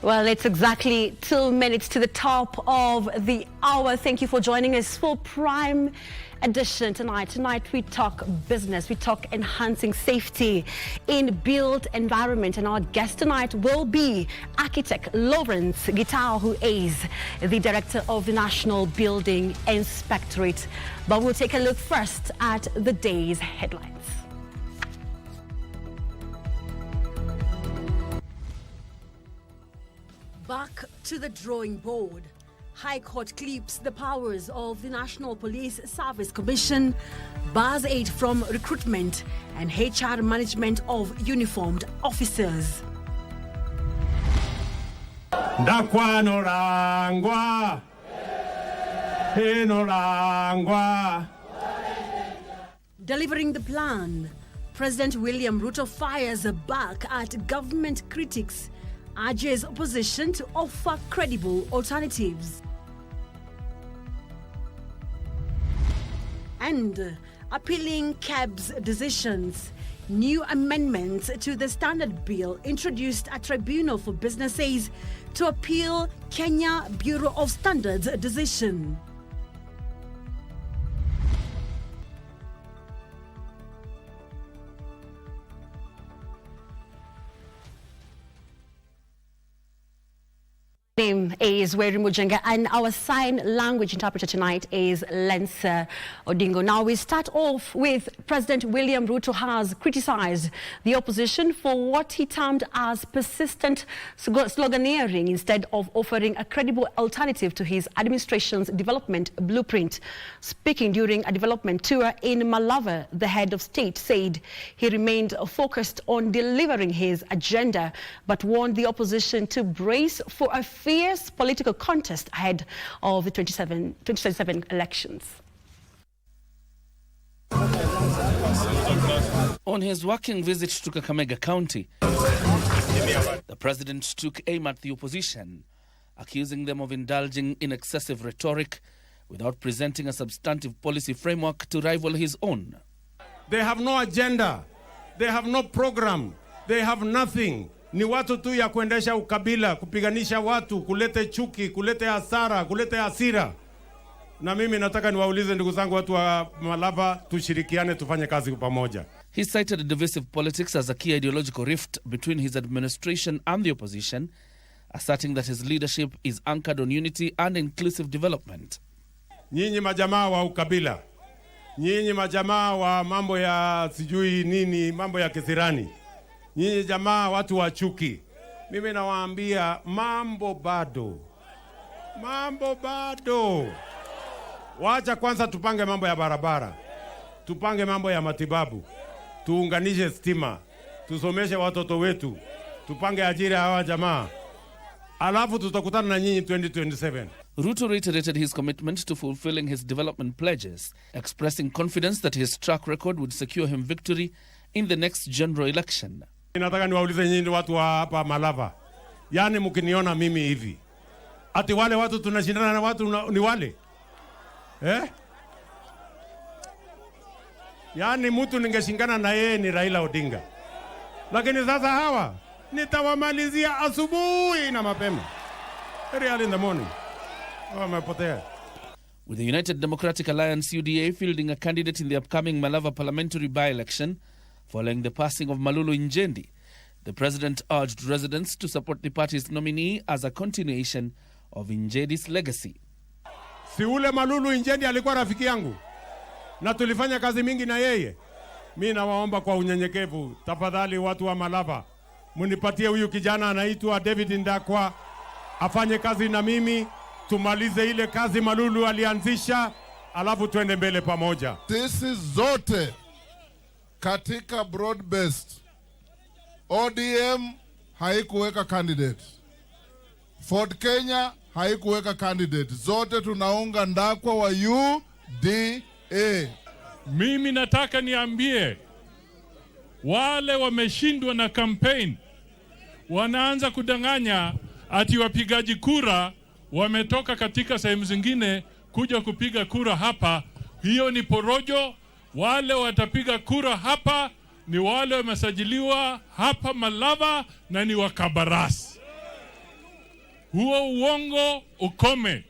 Well, it's exactly 2 minutes to the top of the hour. Thank you for joining us for Prime Edition tonight. Tonight we talk business, we talk enhancing safety in built environment, and our guest tonight will be architect Lawrence Gitao, who is the director of the National Building Inspectorate. But we'll take a look first at the day's headlines. Back to the drawing board. High Court clips the powers of the National Police Service Commission, bars aid from recruitment and HR management of uniformed officers. Ndakwa norangwa, norangwa. Delivering the plan, President William Ruto fires back at government critics, urges opposition to offer credible alternatives. And appealing KEB's decisions, new amendments to the standard bill introduced a tribunal for businesses to appeal Kenya Bureau of Standards decision. Name is Wairimu Njenga, and our sign language interpreter tonight is Lensa Odingo. Now we start off with President William Ruto has criticized the opposition for what he termed as persistent sloganeering instead of offering a credible alternative to his administration's development blueprint. Speaking during a development tour in Malava, the head of state said he remained focused on delivering his agenda, but warned the opposition to brace for a fierce political contest ahead of the 2027 elections. On his working visit to Kakamega County, the president took aim at the opposition, accusing them of indulging in excessive rhetoric without presenting a substantive policy framework to rival his own. They have no agenda, they have no program, they have nothing. Ni watu tu ya kuendesha ukabila, kupiganisha watu, kulete chuki, kulete hasara, kulete hasira. Na mimi nataka niwaulize ndugu zangu watu wa Malava, tushirikiane tufanye kazi pamoja. He cited divisive politics as a key ideological rift between his administration and the opposition, asserting that his leadership is anchored on unity and inclusive development. Nyinyi majamaa wa ukabila, nyinyi majamaa wa mambo ya sijui nini, mambo ya kisirani, nyinyi jamaa watu wa chuki, mimi nawaambia mambo bado. Mambo bado. Wacha kwanza tupange mambo ya barabara, tupange mambo ya matibabu, tuunganishe stima, tusomeshe watoto wetu, tupange ajira hawa jamaa. Alafu tutakutana na nyinyi 2027. Ruto reiterated his commitment to fulfilling his development pledges, expressing confidence that his track record would secure him victory in the next general election. Nataka niwaulize nyinyi watu wa hapa Malava. Yaani mkiniona mimi hivi, ati wale watu tunashindana na watu ni wale? Yaani mtu ningeshingana na yeye ni Raila Odinga. Lakini sasa hawa nitawamalizia asubuhi na mapema. Very early in the morning. Wamepotea. With the United Democratic Alliance UDA fielding a candidate in the upcoming Malava parliamentary by-election following the passing of Malulu Njendi, the president urged residents to support the party's nominee as a continuation of Njendi's legacy. Si ule Malulu Njendi alikuwa rafiki yangu na tulifanya kazi mingi na yeye. Mimi nawaomba kwa unyenyekevu, tafadhali watu wa Malava, munipatie huyu kijana anaitwa David Ndakwa afanye kazi na mimi, tumalize ile kazi Malulu alianzisha, alafu tuende mbele pamoja. Sisi zote katika broad based, ODM haikuweka candidate, Ford Kenya haikuweka candidate, zote tunaunga Ndakwa wa UDA. Mimi nataka niambie wale wameshindwa na campaign, wanaanza kudanganya ati wapigaji kura wametoka katika sehemu zingine kuja kupiga kura hapa. Hiyo ni porojo. Wale watapiga kura hapa ni wale wamesajiliwa hapa Malava na ni wakabarasi. Huo uongo ukome.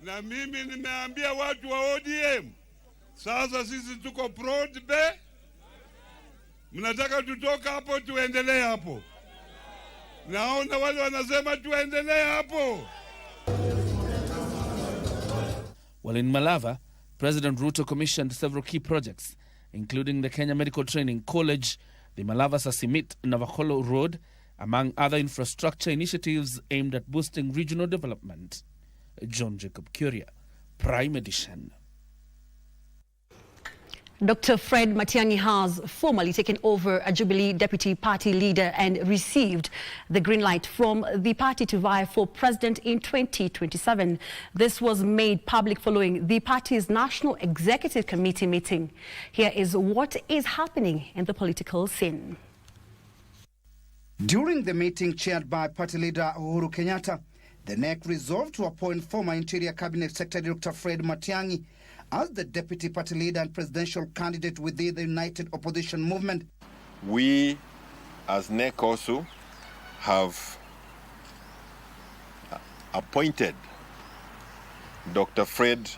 Na mimi nimeambia watu wa ODM, sasa sisi tuko broad bay. Mnataka tutoka hapo tuendelee hapo? Naona wale wanasema tuendelee hapo. Well, in Malava, President Ruto commissioned several key projects, including the Kenya Medical Training College, the Malava-Sasimit Navakholo Road, among other infrastructure initiatives aimed at boosting regional development. John Jacob Curia, Prime Edition. Dr. Fred Matiang'i has formally taken over a Jubilee Deputy Party leader and received the green light from the party to vie for president in 2027. This was made public following the party's National Executive Committee meeting. Here is what is happening in the political scene. During the meeting chaired by party leader Uhuru Kenyatta, the NEC resolved to appoint former Interior Cabinet Secretary Dr. Fred Matiang'i as the deputy party leader and presidential candidate within the United Opposition Movement. We, as NEC, also have appointed Dr. Fred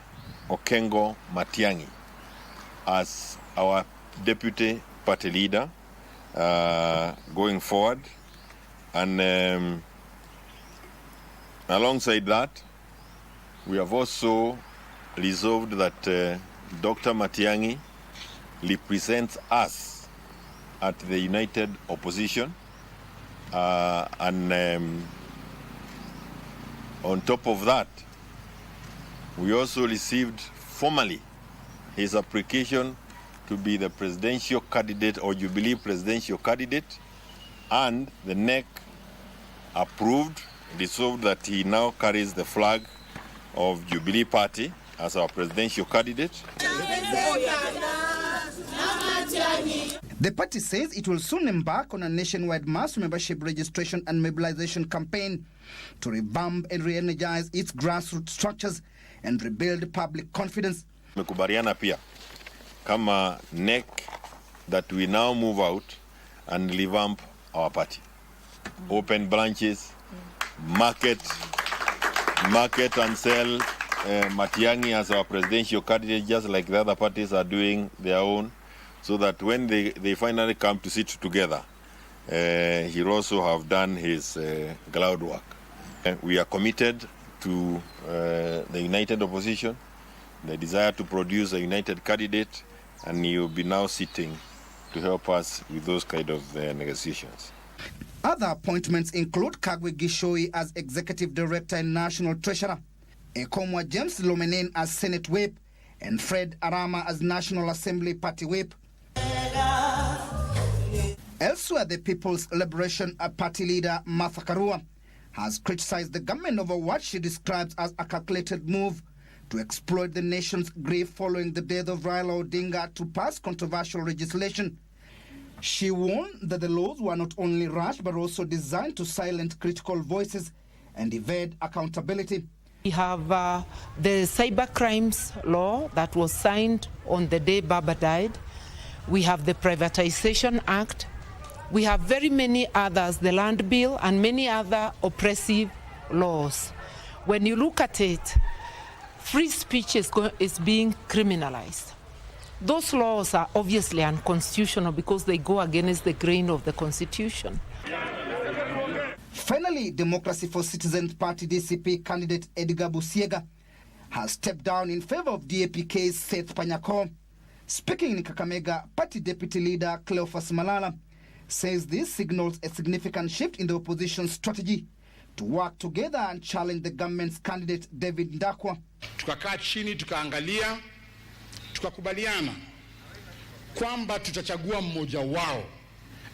Okengo Matiang'i as our deputy party leader going forward. And alongside that, we have also resolved that Dr. Matiang'i represents us at the United Opposition. And on top of that, we also received formally his application to be the presidential candidate or Jubilee presidential candidate, and the NEC approved, resolved that he now carries the flag of Jubilee Party as our presidential candidate. The party says it will soon embark on a nationwide mass membership registration and mobilization campaign to revamp and re-energize its grassroots structures and rebuild public confidence. Tumekubaliana pia kama NEC that we now move out and revamp our party. Open branches, market and sell Matiang'i as our presidential candidate, just like the other parties are doing their own, so that when they finally come to sit together, he'll also have done his groundwork. We are committed to the United Opposition, the desire to produce a united candidate, and he will be now sitting to help us with those kind of negotiations. Other appointments include Kagwe Gishoi as Executive Director and National Treasurer, Ekomwa James Lomenin as Senate Whip, and Fred Arama as National Assembly Party Whip. Elsewhere, the People's Liberation Party leader Martha Karua has criticized the government over what she describes as a calculated move to exploit the nation's grief following the death of Raila Odinga to pass controversial legislation. She warned that the laws were not only rushed but also designed to silence critical voices and evade accountability. We have the cyber crimes law that was signed on the day Baba died. We have the Privatization Act. We have very many others, the Land Bill, and many other oppressive laws. When you look at it, free speech is being criminalized. Those laws are obviously unconstitutional because they go against the grain of the Constitution. Finally, Democracy for Citizens Party DCP candidate Edgar Busiega has stepped down in favor of DAPK's Seth Panyako. Speaking in Kakamega, party deputy leader Cleophas Malala says this signals a significant shift in the opposition strategy to work together and challenge the government's candidate David Ndakwa. Tukakaa chini, tukaangalia, tukakubaliana kwamba tutachagua mmoja wao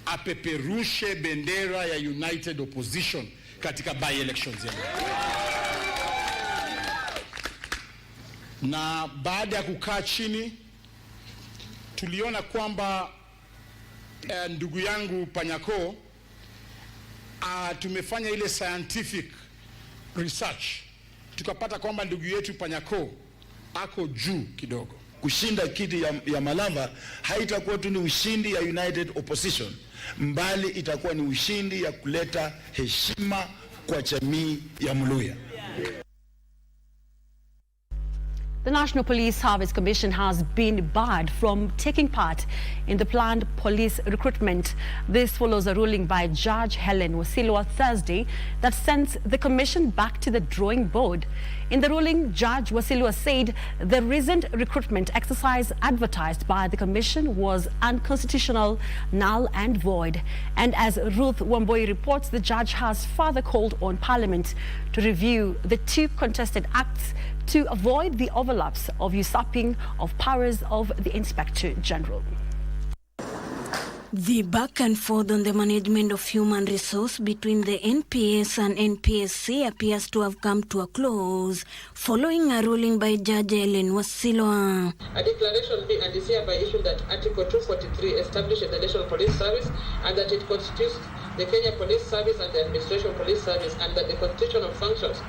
apeperushe bendera ya United Opposition katika by-elections yetu. Na baada ya kukaa chini, tuliona kwamba ndugu yangu Panyako tumefanya ile scientific research, tukapata kwamba ndugu yetu Panyako ako juu kidogo. Kushinda kiti ya Malava haitakuwa tu ni ushindi ya United Opposition, mbali itakuwa ni ushindi ya kuleta heshima kwa jamii ya Mluya. The National Police Service Commission has been barred from taking part in the planned police recruitment. This follows a ruling by Judge Helen Wasilwa Thursday that sends the commission back to the drawing board. In the ruling, Judge Wasilwa said the recent recruitment exercise advertised by the commission was unconstitutional, null and void. And as Ruth Wamboi reports, the judge has further called on Parliament to review the two contested acts to avoid the overlaps of usurping of powers of the Inspector General. The back and forth on the management of human resource between the NPS and NPSC appears to have come to a close following a ruling by Judge Helen Wasilwa. A declaration being and is hereby issued that Article 243 establishes the National Police Service and that it constitutes the Kenya Police Service and the Administration Police Service, and that the constitutional functions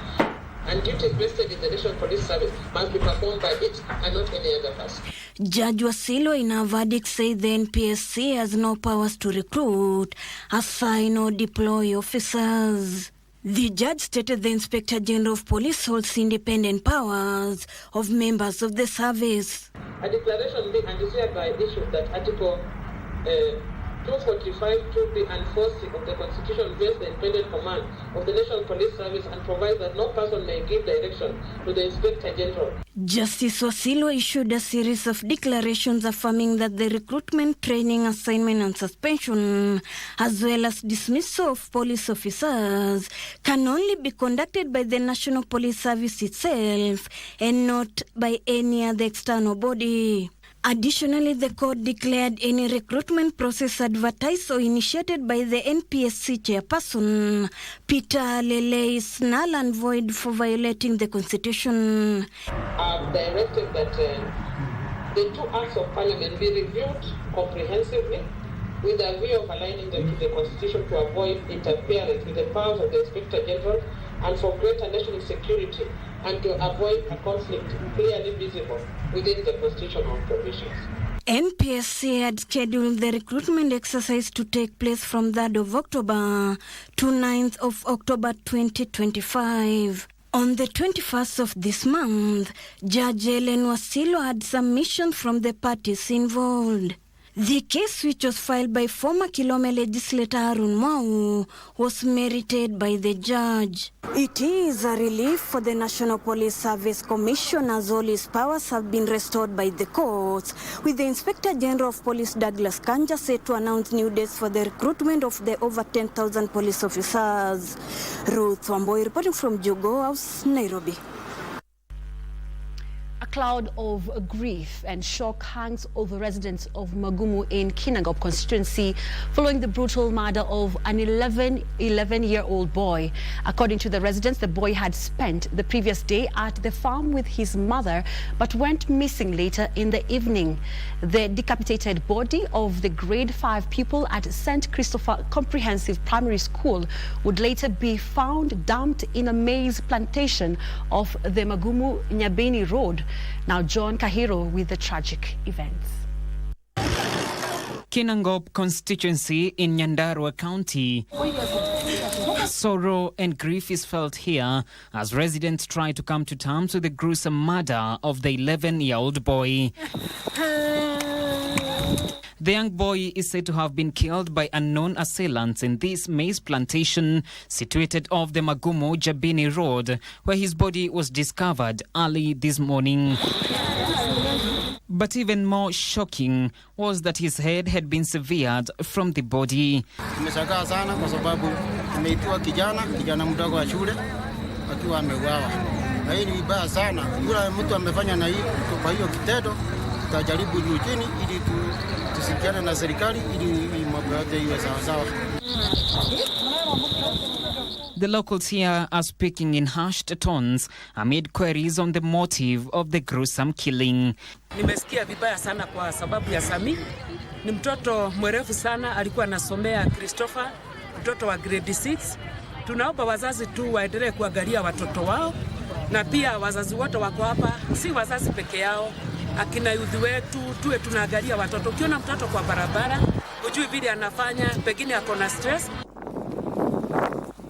and duties vested in the National Police Service must be performed by it and not any other person. Judge Wasilwa in her verdict said the NPSC has no powers to recruit, assign or deploy officers. The judge stated the Inspector General of Police holds independent powers of members of the service. A declaration being and is hereby issued that Article 245 to be enforcing of the Constitution vests the independent command of the National Police Service and provides that no person may give direction to the Inspector General. Justice Wasilwa issued a series of declarations affirming that the recruitment, training, assignment and suspension, as well as dismissal of police officers, can only be conducted by the National Police Service itself and not by any other external body. Additionally, the court declared any recruitment process advertised or initiated by the NPSC chairperson, Peter Lele, is null and void for violating the Constitution. I've directed that the two acts of Parliament be reviewed comprehensively with a view of aligning them to the Constitution to avoid interference with the powers of the Inspector General and for greater national security, and to avoid a conflict clearly visible within the constitutional provisions. NPSC had scheduled the recruitment exercise to take place from 3rd of October to 9th of October 2025. On the 21st of this month, Judge Helen Wasilwa had submissions from the parties involved. The case, which was filed by former Kilome legislator Arun Mau, was merited by the judge. It is a relief for the National Police Service Commission as all his powers have been restored by the courts, with the Inspector General of Police Douglas Kanja set to announce new dates for the recruitment of the over 10,000 police officers. Ruth Wamboi reporting from Jogo House, Nairobi. A cloud of grief and shock hangs over residents of Magumu in Kinangop constituency following the brutal murder of an 11-year-old boy. According to the residents, the boy had spent the previous day at the farm with his mother but went missing later in the evening. The decapitated body of the grade 5 pupil at St. Christopher Comprehensive Primary School would later be found dumped in a maize plantation off the Magumu Nyabeni Road. Now John Kahiro with the tragic events. Kinangop constituency in Nyandarua County. Sorrow and grief is felt here as residents try to come to terms with the gruesome murder of the 11-year-old boy. The young boy is said to have been killed by unknown assailants in this maize plantation situated off the Magumu Jabini Road, where his body was discovered early this morning. But even more shocking was that his head had been severed from the body. Tumeshangaa sana kwa sababu tumeitiwa kijana mdogo wa shule akiwa ameuawa. Na hii ni vibaya sana. Yule mtu amefanya na hii kwa hiyo kitendo, tutajaribu juu chini ili tusikiane na serikali ili mambo yote iwe sawa sawa. The locals here are speaking in hushed tones amid queries on the motive of the gruesome killing. Nimesikia vibaya sana kwa sababu ya Sami. Ni mtoto mwerefu sana, alikuwa anasomea Christopher, mtoto wa grade 6. Tunaomba wazazi tu waendelee kuangalia watoto wao, na pia wazazi wote wako hapa, si wazazi peke yao. Akina yudhi wetu tuwe tunaangalia watoto. Ukiona mtoto kwa barabara, ujui vile anafanya, pengine ako na stress.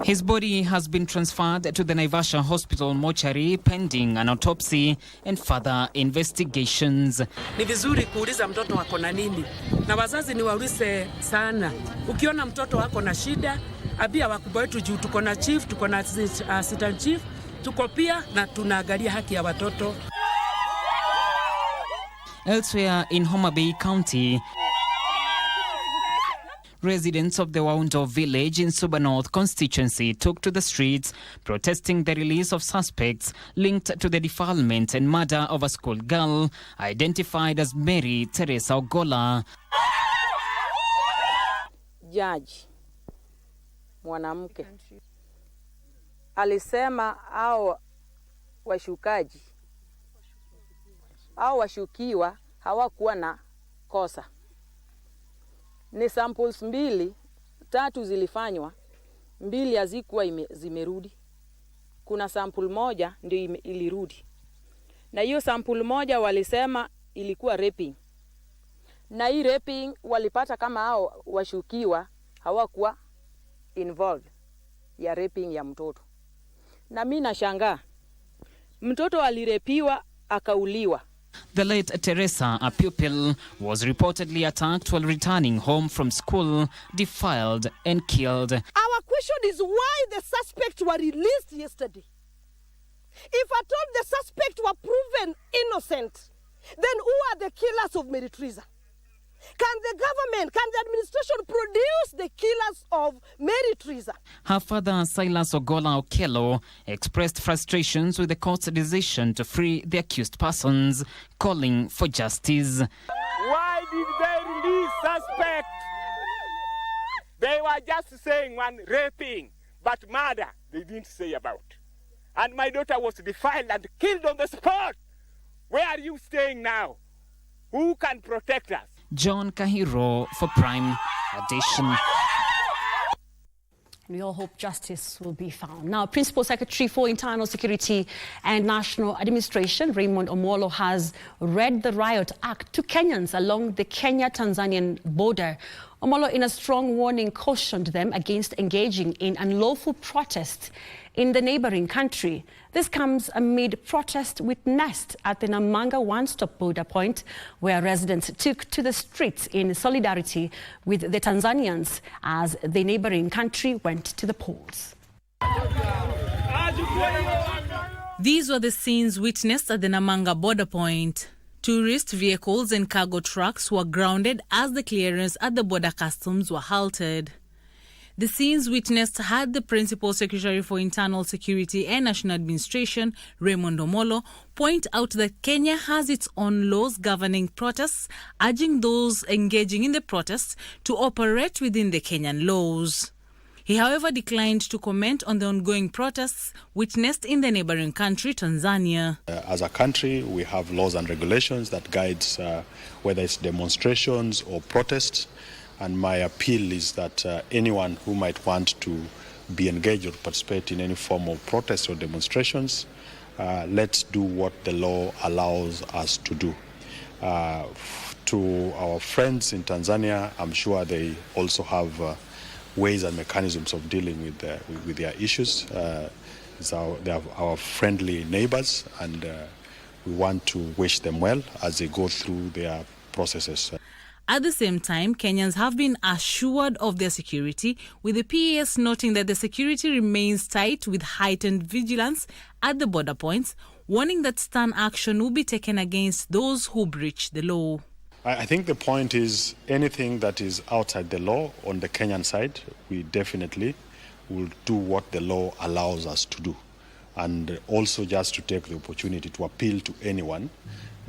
His body has been transferred to the Naivasha Hospital mortuary pending an autopsy and further investigations. Ni vizuri kuuliza mtoto wako na nini, na wazazi ni waulize sana. Ukiona mtoto wako na shida, abia wakubwa wetu juu tuko na chief, tuko na assistant chief, tuko pia na tunaangalia haki ya watoto. Elsewhere in Homa Bay County, residents of the Waundo village in Suba North constituency took to the streets protesting the release of suspects linked to the defilement and murder of a school girl identified as Mary Teresa Ogolla. Jaji mwanamke alisema hao washukaji au washukiwa hawakuwa na kosa. Ni samples 3 zilifanywa, 2 hazikuwa zimerudi. Kuna sample moja ndio ilirudi. Na hiyo sample moja walisema ilikuwa raping. Na hii raping walipata kama hao washukiwa hawakuwa involved ya raping ya mtoto. Na mimi nashangaa. Mtoto alirepiwa akauliwa. The late Teresa, a pupil, was reportedly attacked while returning home from school, defiled and killed. Our question is why the suspects were released yesterday. If at all the suspects were proven innocent, then who are the killers of Mary Teresa? Can the government, can the administration produce the killers of Mary Teresa? Her father, Silas Ogolla Okello, expressed frustrations with the court's decision to free the accused persons, calling for justice. Why did they release suspects? They were just saying one raping, but murder they didn't say about. And my daughter was defiled and killed on the spot. Where are you staying now? Who can protect us? John Kahiro for Prime Edition. We all hope justice will be found. Now, Principal Secretary for Internal Security and National Administration, Raymond Omolo, has read the Riot Act to Kenyans along the Kenya-Tanzanian border. Omolo, in a strong warning, cautioned them against engaging in unlawful protests in the neighboring country. This comes amid protests witnessed at the Namanga one-stop border point, where residents took to the streets in solidarity with the Tanzanians as the neighboring country went to the polls. These were the scenes witnessed at the Namanga border point. Tourist vehicles and cargo trucks were grounded as the clearance at the border customs were halted. The scenes witnessed had the Principal Secretary for Internal Security and National Administration, Raymond Omolo, point out that Kenya has its own laws governing protests, urging those engaging in the protests to operate within the Kenyan laws. He, however, declined to comment on the ongoing protests witnessed in the neighboring country, Tanzania. As a country, we have laws and regulations that guides whether it's demonstrations or protests. And my appeal is that anyone who might want to be engaged or participate in any form of protest or demonstrations, let's do what the law allows us to do. To our friends in Tanzania, I'm sure they also have ways and mechanisms of dealing with their issues. They are our friendly neighbors, and we want to wish them well as they go through their processes. At the same time, Kenyans have been assured of their security, with the PAS noting that the security remains tight with heightened vigilance at the border points, warning that stern action will be taken against those who breach the law. I think the point is anything that is outside the law on the Kenyan side, we definitely will do what the law allows us to do. And also just to take the opportunity to appeal to anyone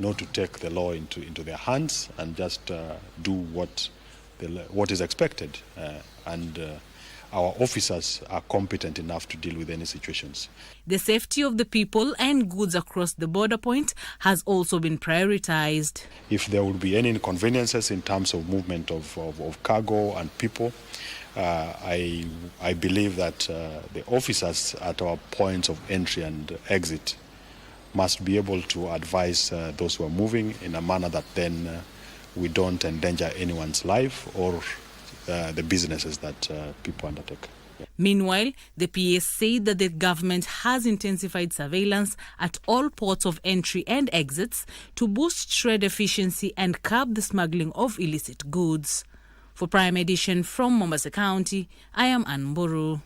not to take the law into their hands and just do what is expected. Our officers are competent enough to deal with any situations. The safety of the people and goods across the border point has also been prioritized. If there would be any inconveniences in terms of movement of cargo and people, I believe that the officers at our points of entry and exit must be able to advise those who are moving in a manner that then we don't endanger anyone's life or the businesses that people undertake. Meanwhile, the PS said that the government has intensified surveillance at all ports of entry and exits to boost trade efficiency and curb the smuggling of illicit goods. For Prime Edition from Mombasa County, I am Ann Mburu.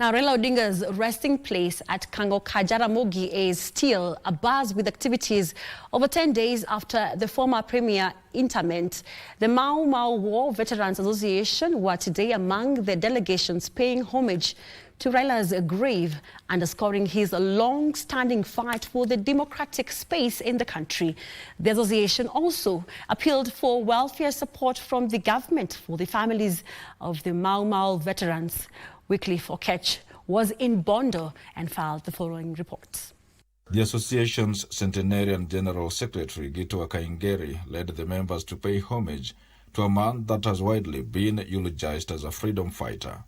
Now, Raila Odinga's resting place at Kajaramogi is still abuzz with activities over 10 days after the former premier interment. The Mau Mau War Veterans Association were today among the delegations paying homage to Raila's grave, underscoring his long-standing fight for the democratic space in the country. The association also appealed for welfare support from the government for the families of the Mau Mau veterans. Wycliffe Okech was in Bondo and filed the following reports. The association's centenarian General Secretary Gitwa Kaingeri led the members to pay homage to a man that has widely been eulogized as a freedom fighter.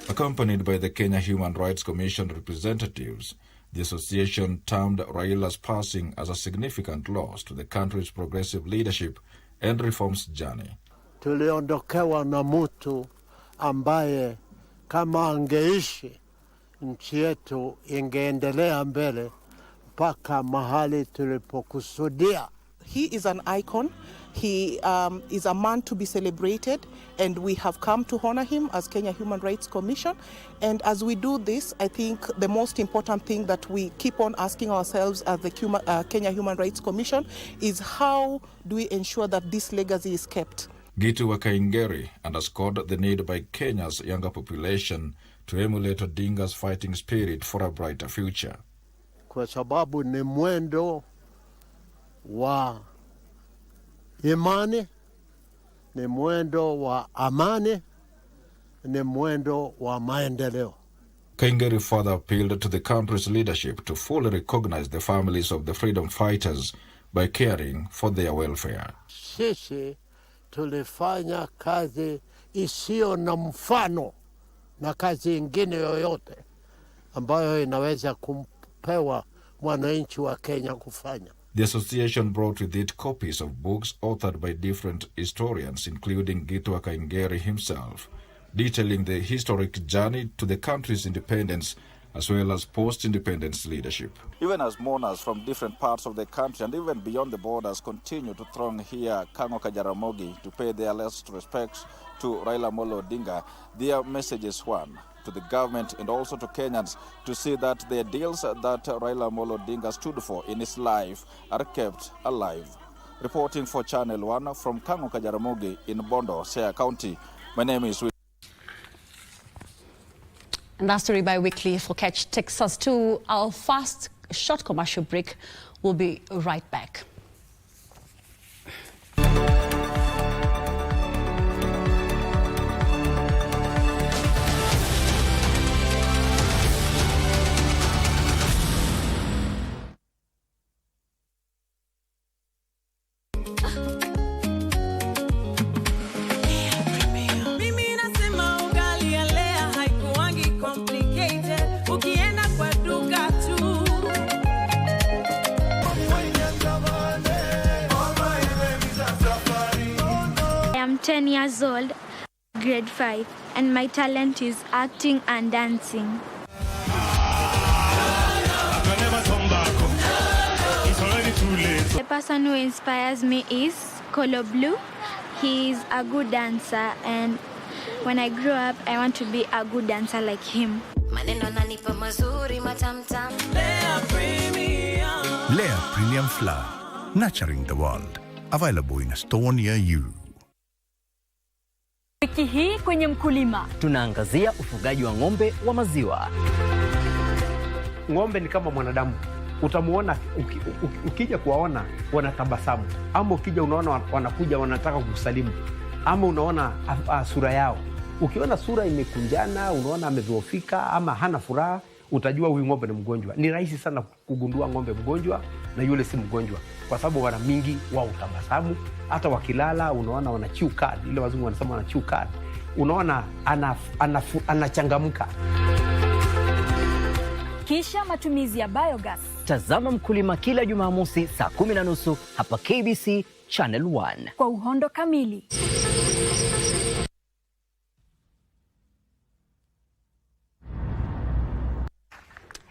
Accompanied by the Kenya Human Rights Commission representatives, the association termed Raila's passing as a significant loss to the country's progressive leadership and reforms journey. Tuliondokewa na mtu ambaye kama angeishi nchi yetu ingeendelea mbele mpaka mahali tulipokusudia. He is an icon. He is a man to be celebrated, and we have come to honor him as Kenya Human Rights Commission. And as we do this, I think the most important thing that we keep on asking ourselves as the Kenya Human Rights Commission is how do we ensure that this legacy is kept? Gitu Wakaingeri underscored the need by Kenya's younger population to emulate Odinga's fighting spirit for a brighter future. Kwa sababu ni mwendo wa imani, ni mwendo wa amani, ni mwendo wa maendeleo. Kaingeri further appealed to the country's leadership to fully recognize the families of the freedom fighters by caring for their welfare. Sisi tulifanya kazi isiyo na mfano na kazi ingine yoyote ambayo inaweza kumpewa mwananchi wa Kenya kufanya. The association brought with it copies of books authored by different historians, including Gitwa Kaingeri himself, detailing the historic journey to the country's independence as well as post-independence leadership. Even as mourners from different parts of the country and even beyond the borders continue to throng here Kango Kajaramogi to pay their last respects to Raila Amolo Odinga, their message is one, to the government and also to Kenyans to see that the ideals that Raila Amolo Odinga stood for in his life are kept alive. Reporting for Channel 1 from Kango Kajaramogi in Bondo, Siaya County, my name is And that story by Wycliffe Okech takes us to our first short commercial break. We'll be right back. I am 10 years old, grade 5, and my talent is acting and dancing. The person who inspires me is Kolo Blue. He is a good dancer, and when I grow up, I want to be a good dancer like him. Lea Premium Flour, nurturing the world. Available in a store near you. Wiki hii kwenye Mkulima tunaangazia ufugaji wa ng'ombe wa maziwa. Ng'ombe ni kama mwanadamu. Utamuona ukija kuwaona wanatabasamu, ama ukija unaona wanakuja wanataka kukusalimu, ama unaona sura yao. Ukiona sura imekunjana, unaona amedhoofika ama hana furaha, utajua huyu ng'ombe ni mgonjwa. Ni rahisi sana kugundua ng'ombe mgonjwa na yule si mgonjwa, kwa sababu wana mingi wa utabasamu. Hata wakilala unaona wana chew card, ile wazungu wanasema wana chew card. Unaona anachangamka. Kisha matumizi ya biogas. Tazama Mkulima kila Jumamosi saa 10:30 hapa KBC Channel 1 kwa uhondo kamili.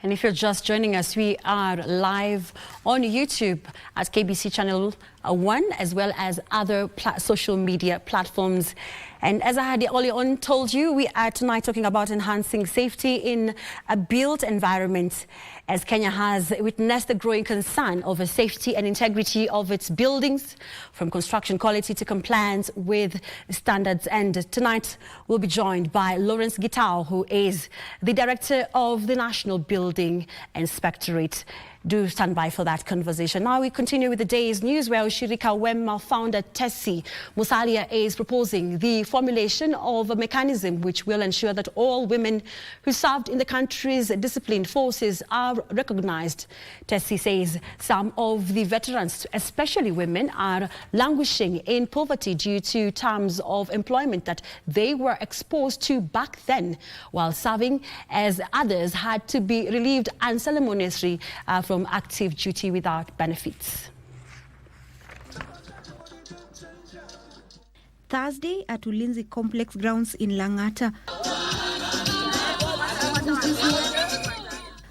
And if you're just joining us, we are live on YouTube at KBC Channel 1, as well as other social media platforms. And as I had earlier on told you, we are tonight talking about enhancing safety in a built environment, as Kenya has witnessed the growing concern over safety and integrity of its buildings, from construction quality to compliance with standards. And tonight we'll be joined by Lawrence Gitao, who is the Director of the National Building Inspectorate. Do stand by for that conversation. Now we continue with the day's news, where Ushirika Wema founder Tessie Musalia is proposing the formulation of a mechanism which will ensure that all women who served in the country's disciplined forces are recognized. Tessie says some of the veterans, especially women, are languishing in poverty due to terms of employment that they were exposed to back then while serving, as others had to be relieved unceremoniously from active duty without benefits. Thursday at Ulinzi Complex grounds in Lang'ata,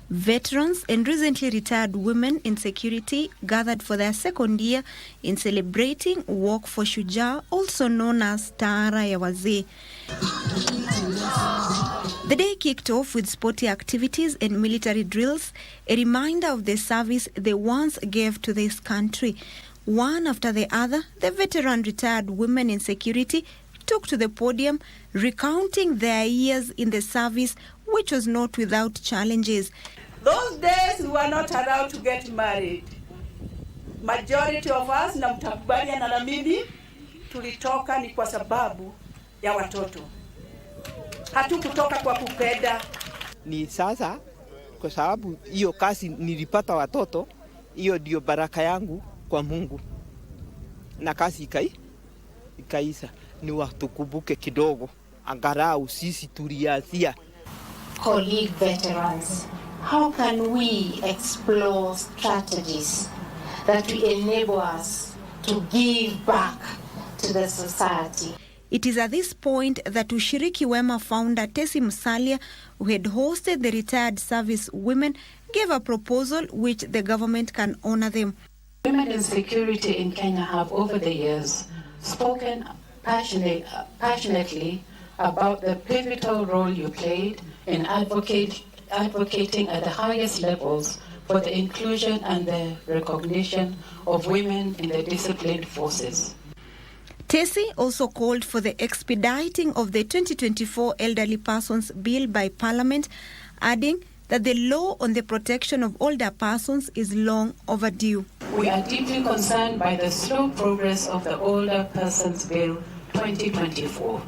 veterans and recently retired women in security gathered for their second year in celebrating Walk for Shujaa, also known as Taara ya Wazee. The day kicked off with sporty activities and military drills, a reminder of the service they once gave to this country. One after the other, the veteran retired women in security took to the podium, recounting their years in the service, which was not without challenges. Those days we were not allowed to get married. Majority of us, na mtakubaliana na mimi, tulitoka ni kwa sababu ya watoto. Hatukutoka kwa kupenda. Ni sasa kwa sababu hiyo kazi nilipata watoto, hiyo ndio baraka yangu kwa Mungu. Na kazi ikaisha, ni watukumbuke kidogo, angalau sisi tulianzia. Colleague veterans, how can we explore strategies that will enable us to give back to the society? It is at this point that Ushiriki Wema founder Tessie Musalia, who had hosted the retired service women, gave a proposal which the government can honor them. Women in security in Kenya have over the years spoken passionately about the pivotal role you played in advocating at the highest levels for the inclusion and the recognition of women in the disciplined forces. Tessie also called for the expediting of the 2024 Elderly Persons Bill by Parliament, adding that the law on the protection of older persons is long overdue. We are deeply concerned by the slow progress of the Older Persons Bill 2024.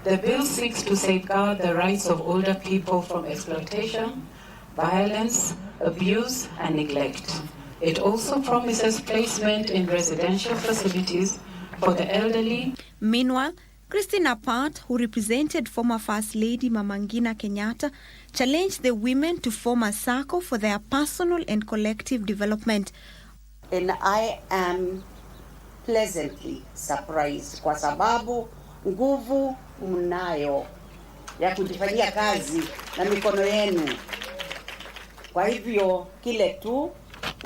The bill seeks to safeguard the rights of older people from exploitation, violence, abuse, and neglect. It also promises placement in residential facilities for the elderly. Meanwhile, Christina Part, who represented former First Lady Mama Ngina Kenyatta, challenged the women to form a circle for their personal and collective development. And I am pleasantly surprised kwa sababu nguvu mnayo ya kujifanyia kazi na mikono yenu. Kwa hivyo kile tu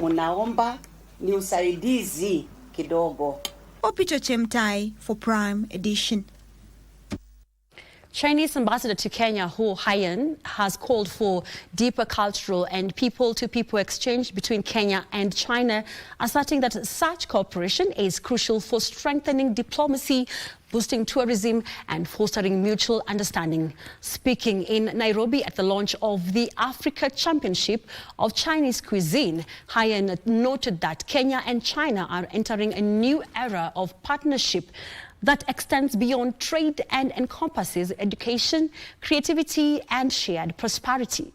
mnaomba ni usaidizi kidogo. Opicho Chemtai for Prime Edition. Chinese ambassador to Kenya, Hu Haiyan, has called for deeper cultural and people-to-people exchange between Kenya and China, asserting that such cooperation is crucial for strengthening diplomacy, boosting tourism and fostering mutual understanding. Speaking in Nairobi at the launch of the Africa Championship of Chinese Cuisine, Haiyan noted that Kenya and China are entering a new era of partnership that extends beyond trade and encompasses education, creativity, and shared prosperity.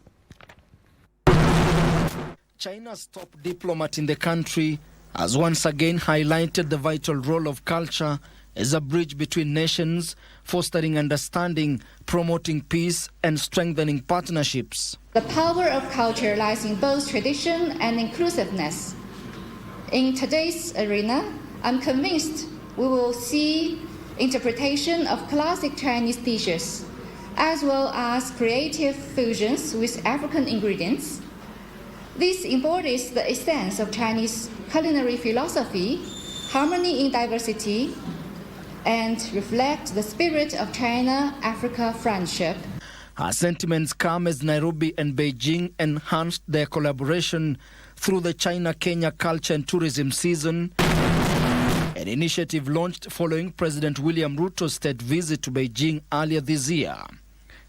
China's top diplomat in the country has once again highlighted the vital role of culture as a bridge between nations, fostering understanding, promoting peace, and strengthening partnerships. The power of culture lies in both tradition and inclusiveness. In today's arena, I'm convinced we will see interpretation of classic Chinese dishes, as well as creative fusions with African ingredients, This embodies the essence of Chinese culinary philosophy, harmony in diversity, and reflects the spirit of China-Africa friendship. Her sentiments come as Nairobi and Beijing enhanced their collaboration through the China-Kenya Culture and Tourism Season, an initiative launched following President William Ruto's state visit to Beijing earlier this year.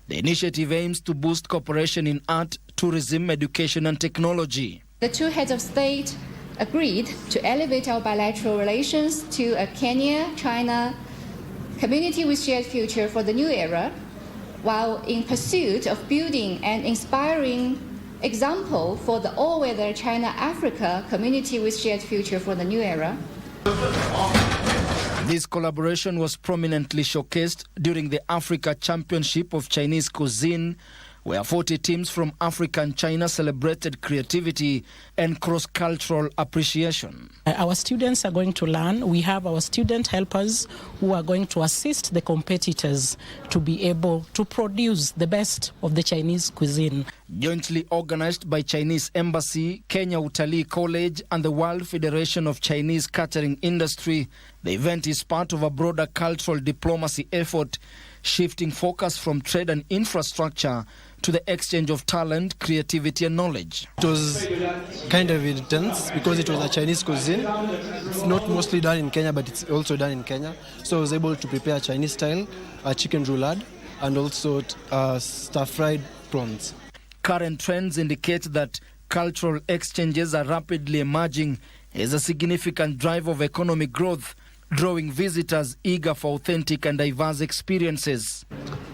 The initiative aims to boost cooperation in art, tourism, education and technology. The two heads of state agreed to elevate our bilateral relations to a Kenya-China community with shared future for the new era, while in pursuit of building an inspiring example for the all-weather China-Africa community with shared future for the new era. This collaboration was prominently showcased during the Africa Championship of Chinese Cuisine, where 40 teams from Africa and China celebrated creativity and cross-cultural appreciation. Our students are going to learn. We have our student helpers who are going to assist the competitors to be able to produce the best of the Chinese cuisine. Jointly organized by Chinese Embassy, Kenya Utalii College and the World Federation of Chinese Catering Industry, the event is part of a broader cultural diplomacy effort, shifting focus from trade and infrastructure to the exchange of talent, creativity and knowledge. It was kind of intense because it was a Chinese cuisine. It's not mostly done in Kenya, but it's also done in Kenya. So I was able to prepare Chinese style, chicken roulade, and also stir-fried prawns. Current trends indicate that cultural exchanges are rapidly emerging as a significant drive of economic growth, drawing visitors eager for authentic and diverse experiences.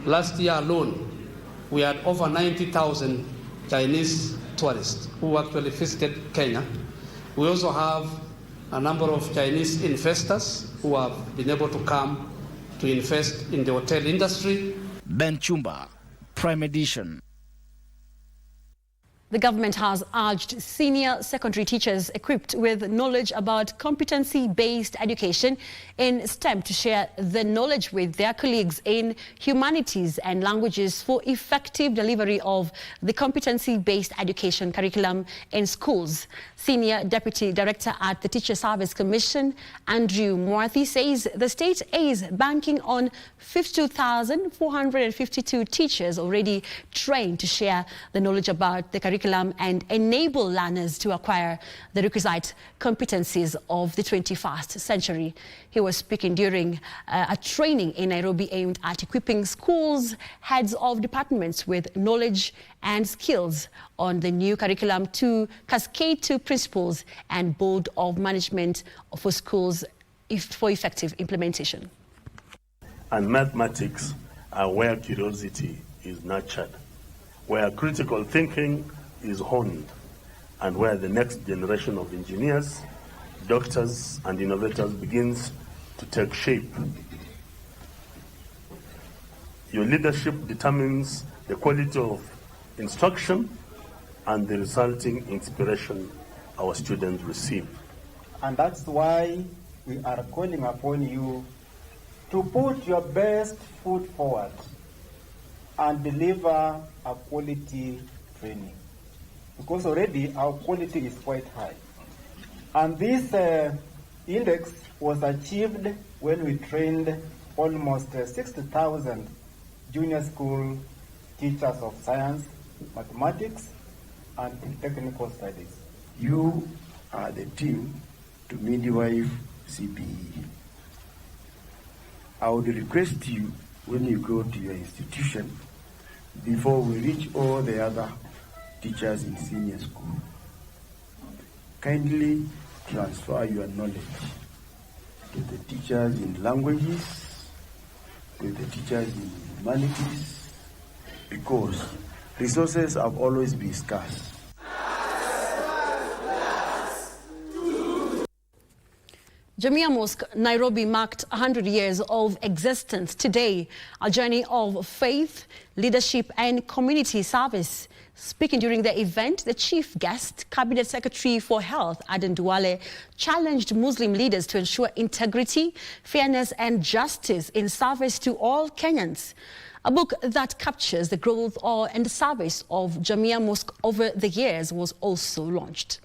Last year alone, we had over 90,000 Chinese tourists who actually visited Kenya. We also have a number of Chinese investors who have been able to come to invest in the hotel industry. Ben Chumba, Prime Edition. The government has urged senior secondary teachers equipped with knowledge about competency-based education in STEM to share the knowledge with their colleagues in humanities and languages for effective delivery of the competency-based education curriculum in schools. Senior Deputy Director at the Teacher Service Commission, Andrew Mwarthi, says the state is banking on 52,452 teachers already trained to share the knowledge about the curriculum and enable learners to acquire the requisite competencies of the 21st century. He was speaking during a training in Nairobi aimed at equipping schools, heads of departments with knowledge and skills on the new curriculum to cascade to principals and board of management for schools for effective implementation. And mathematics are where curiosity is nurtured, where critical thinking is honed, and where the next generation of engineers, doctors, and innovators begins to take shape. Your leadership determines the quality of instruction and the resulting inspiration our students receive. And that's why we are calling upon you to put your best foot forward and deliver a quality training. Because already our quality is quite high. And this index was achieved when we trained almost 60,000 junior school teachers of science, mathematics, and technical studies. You are the team to midwife CPE. I would request you, when you go to your institution, before we reach all the other teachers in senior school, kindly transfer your knowledge to the teachers in languages, to the teachers in humanities, because resources have always been scarce. Jamia Mosque, Nairobi marked 100 years of existence today, a journey of faith, leadership and community service. Speaking during the event, the chief guest, Cabinet Secretary for Health, Aden Duale, challenged Muslim leaders to ensure integrity, fairness and justice in service to all Kenyans. A book that captures the growth and service of Jamia Mosque over the years was also launched.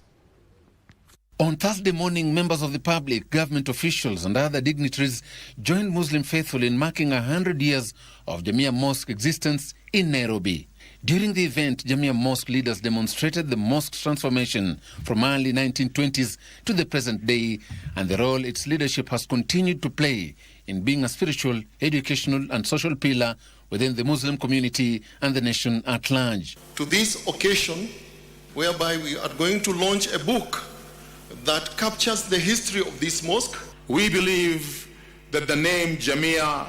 On Thursday morning, members of the public, government officials and other dignitaries joined Muslim faithful in marking 100 years of Jamia Mosque existence in Nairobi. During the event, Jamia Mosque leaders demonstrated the mosque's transformation from early 1920s to the present day and the role its leadership has continued to play in being a spiritual, educational and social pillar within the Muslim community and the nation at large. To this occasion, whereby we are going to launch a book that captures the history of this mosque. We believe that the name Jamia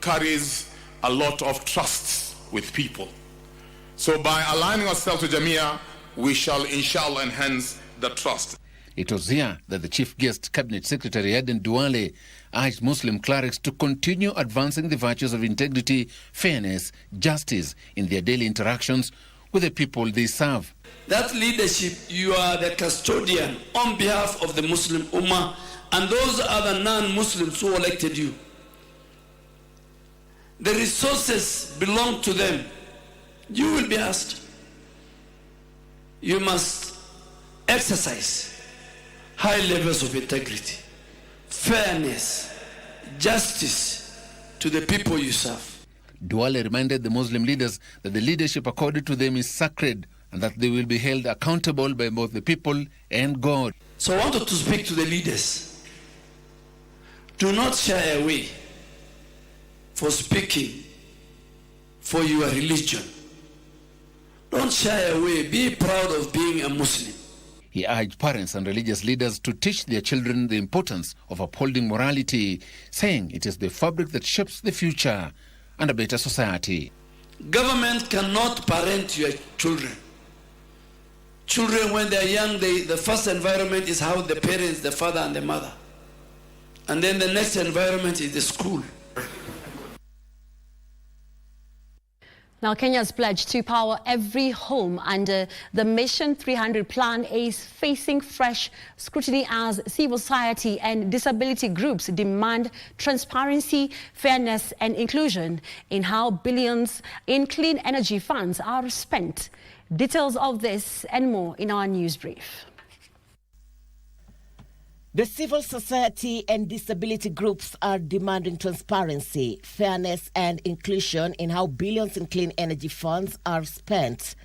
carries a lot of trust with people. So by aligning ourselves to Jamia, we shall inshallah enhance the trust. It was here that the chief guest, Cabinet Secretary Aden Duale, urged Muslim clerics to continue advancing the virtues of integrity, fairness, justice in their daily interactions with the people they serve. That leadership, you are the custodian on behalf of the Muslim Ummah and those other non-Muslims who elected you. The resources belong to them. You will be asked. You must exercise high levels of integrity, fairness, justice to the people you serve. Duale reminded the Muslim leaders that the leadership accorded to them is sacred and that they will be held accountable by both the people and God. So I wanted to speak to the leaders. Do not shy away for speaking for your religion. Don't shy away. Be proud of being a Muslim. He urged parents and religious leaders to teach their children the importance of upholding morality, saying it is the fabric that shapes the future and a better society. Government cannot parent your children. Children, when they're young, the first environment is how the parents, the father and the mother. And then the next environment is the school. Now, Kenya's pledge to power every home under the Mission 300 plan is facing fresh scrutiny as civil society and disability groups demand transparency, fairness and inclusion in how billions in clean energy funds are spent. Details of this and more in our news brief. The civil society and disability groups are demanding transparency, fairness and inclusion in how billions in clean energy funds are spent.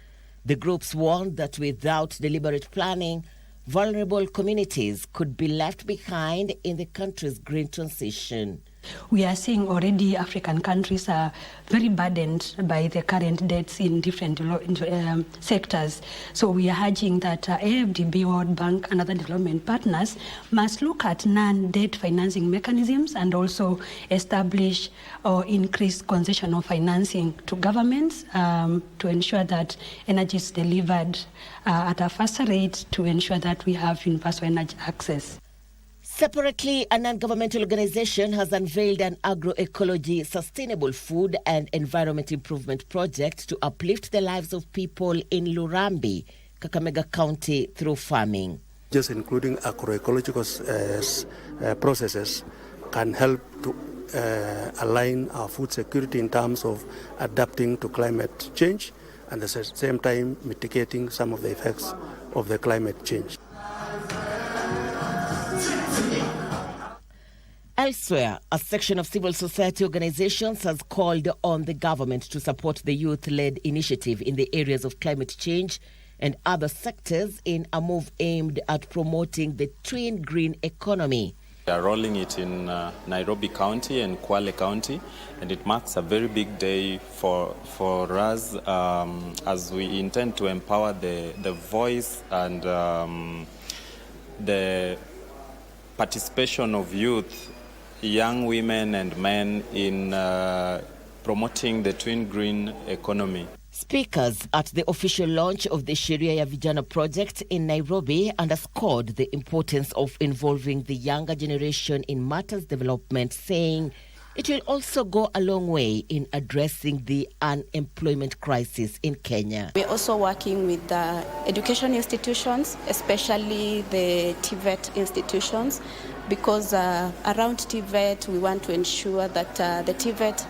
The groups warn that without deliberate planning, vulnerable communities could be left behind in the country's green transition. We are seeing already African countries are very burdened by the current debts in different sectors. So we are urging that AFDB, World Bank and other development partners must look at non-debt financing mechanisms and also establish or increase concessional financing to governments to ensure that energy is delivered at a faster rate to ensure that we have universal energy access. Separately, a non-governmental organization has unveiled an agroecology, sustainable food and environment improvement project to uplift the lives of people in Lurambi, Kakamega County, through farming. Just including agroecological processes can help to align our food security in terms of adapting to climate change and at the same time mitigating some of the effects of the climate change. Elsewhere, a section of civil society organizations has called on the government to support the youth-led initiative in the areas of climate change and other sectors in a move aimed at promoting the twin green economy. We are rolling it in Nairobi County and Kwale County, and it marks a very big day for us as we intend to empower the voice and the participation of youth, young women and men in promoting the twin green economy. Speakers at the official launch of the Sheria ya Vijana project in Nairobi underscored the importance of involving the younger generation in matters development, saying it will also go a long way in addressing the unemployment crisis in Kenya. We're also working with the education institutions, especially the TVET institutions, because around TVET we want to ensure that the TVET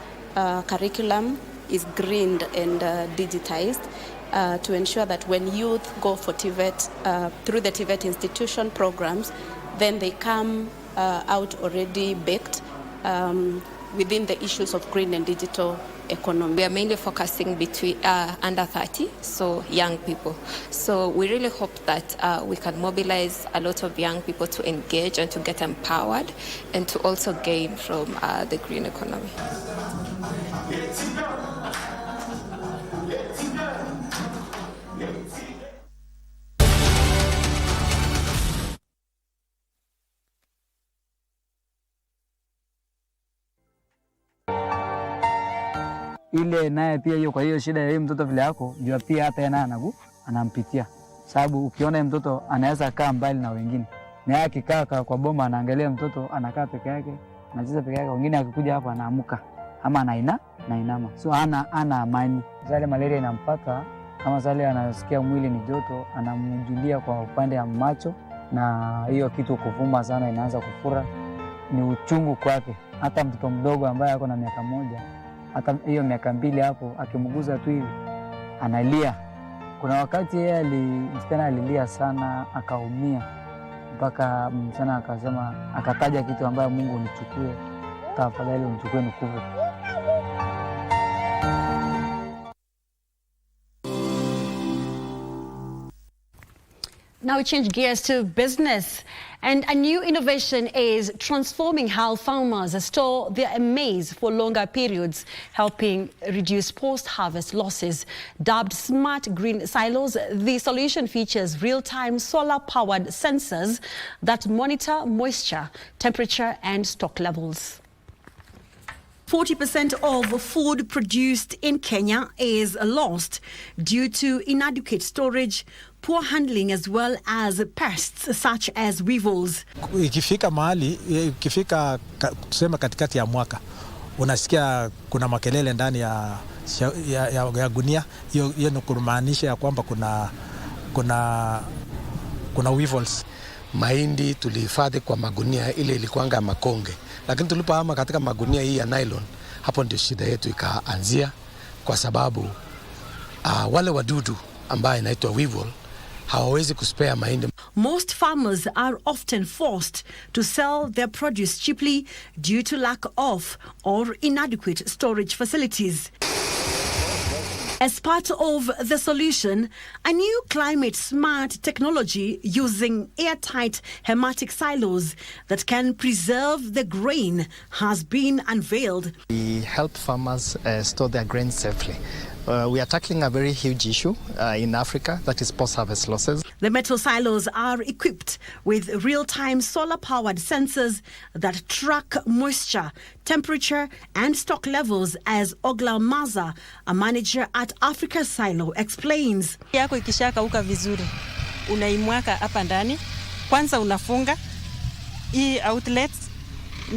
curriculum is greened and digitized to ensure that when youth go for TVET through the TVET institution programs, then they come out already baked within the issues of green and digital economy. We are mainly focusing between under 30, so young people. So we really hope that we can mobilize a lot of young people to engage and to get empowered and to also gain from the green economy. Ile naye pia hiyo, kwa hiyo shida ya hiyo mtoto vile yako jua pia hata yeye anampitia, sababu ukiona mtoto anaweza kaa mbali na wengine, na yeye akikaa kwa boma anaangalia mtoto anakaa peke yake, anacheza peke yake, wengine akikuja hapa anaamuka ama anainama, so ana amani. Zale malaria inampata, kama zale anasikia mwili ni joto, anamjulia kwa upande ya macho, na hiyo kitu kuvuma sana, inaanza kufura, ni uchungu kwake. Hata mtoto mdogo ambaye ako na miaka 1, hata hiyo miaka 2 hapo, akimguza tu hivi analia. Kuna wakati yeye msichana alilia sana, akaumia, mpaka msichana akasema, akataja kitu ambayo Mungu unichukue, tafadhali unichukue nikuve. Now we change gears to business, and a new innovation is transforming how farmers store their maize for longer periods, helping reduce post-harvest losses. Dubbed Smart Green Silos, the solution features real-time solar-powered sensors that monitor moisture, temperature and stock levels. 40% of food produced in Kenya is lost due to inadequate storage, poor handling as well as pests such as weevils. Ikifika mahali, tuseme katikati ya mwaka, unasikia kuna makelele ndani ya gunia, hiyo ni kumaanisha ya kwamba kuna weevils. Mahindi tulihifadhi kwa magunia, ile ilikuanga makonge, lakini tulipohama katika magunia hii ya nylon, hapo ndio shida yetu ikaanzia, kwa sababu wale wadudu ambao inaitwa weevil hawawezi kuspare mahindi. Most farmers are often forced to sell their produce cheaply due to lack of or inadequate storage facilities. As part of the solution, a new climate-smart technology using airtight hermetic silos that can preserve the grain has been unveiled. We help farmers store their grain safely. We are tackling a very huge issue in Africa, that is post-harvest losses. The metal silos are equipped with real-time solar-powered sensors that track moisture, temperature and stock levels, as Ogla Maza, a manager at Africa Silo, explains. Yako ikishakauka vizuri, unaimwaka hapa ndani. Kwanza unafunga hii outlets,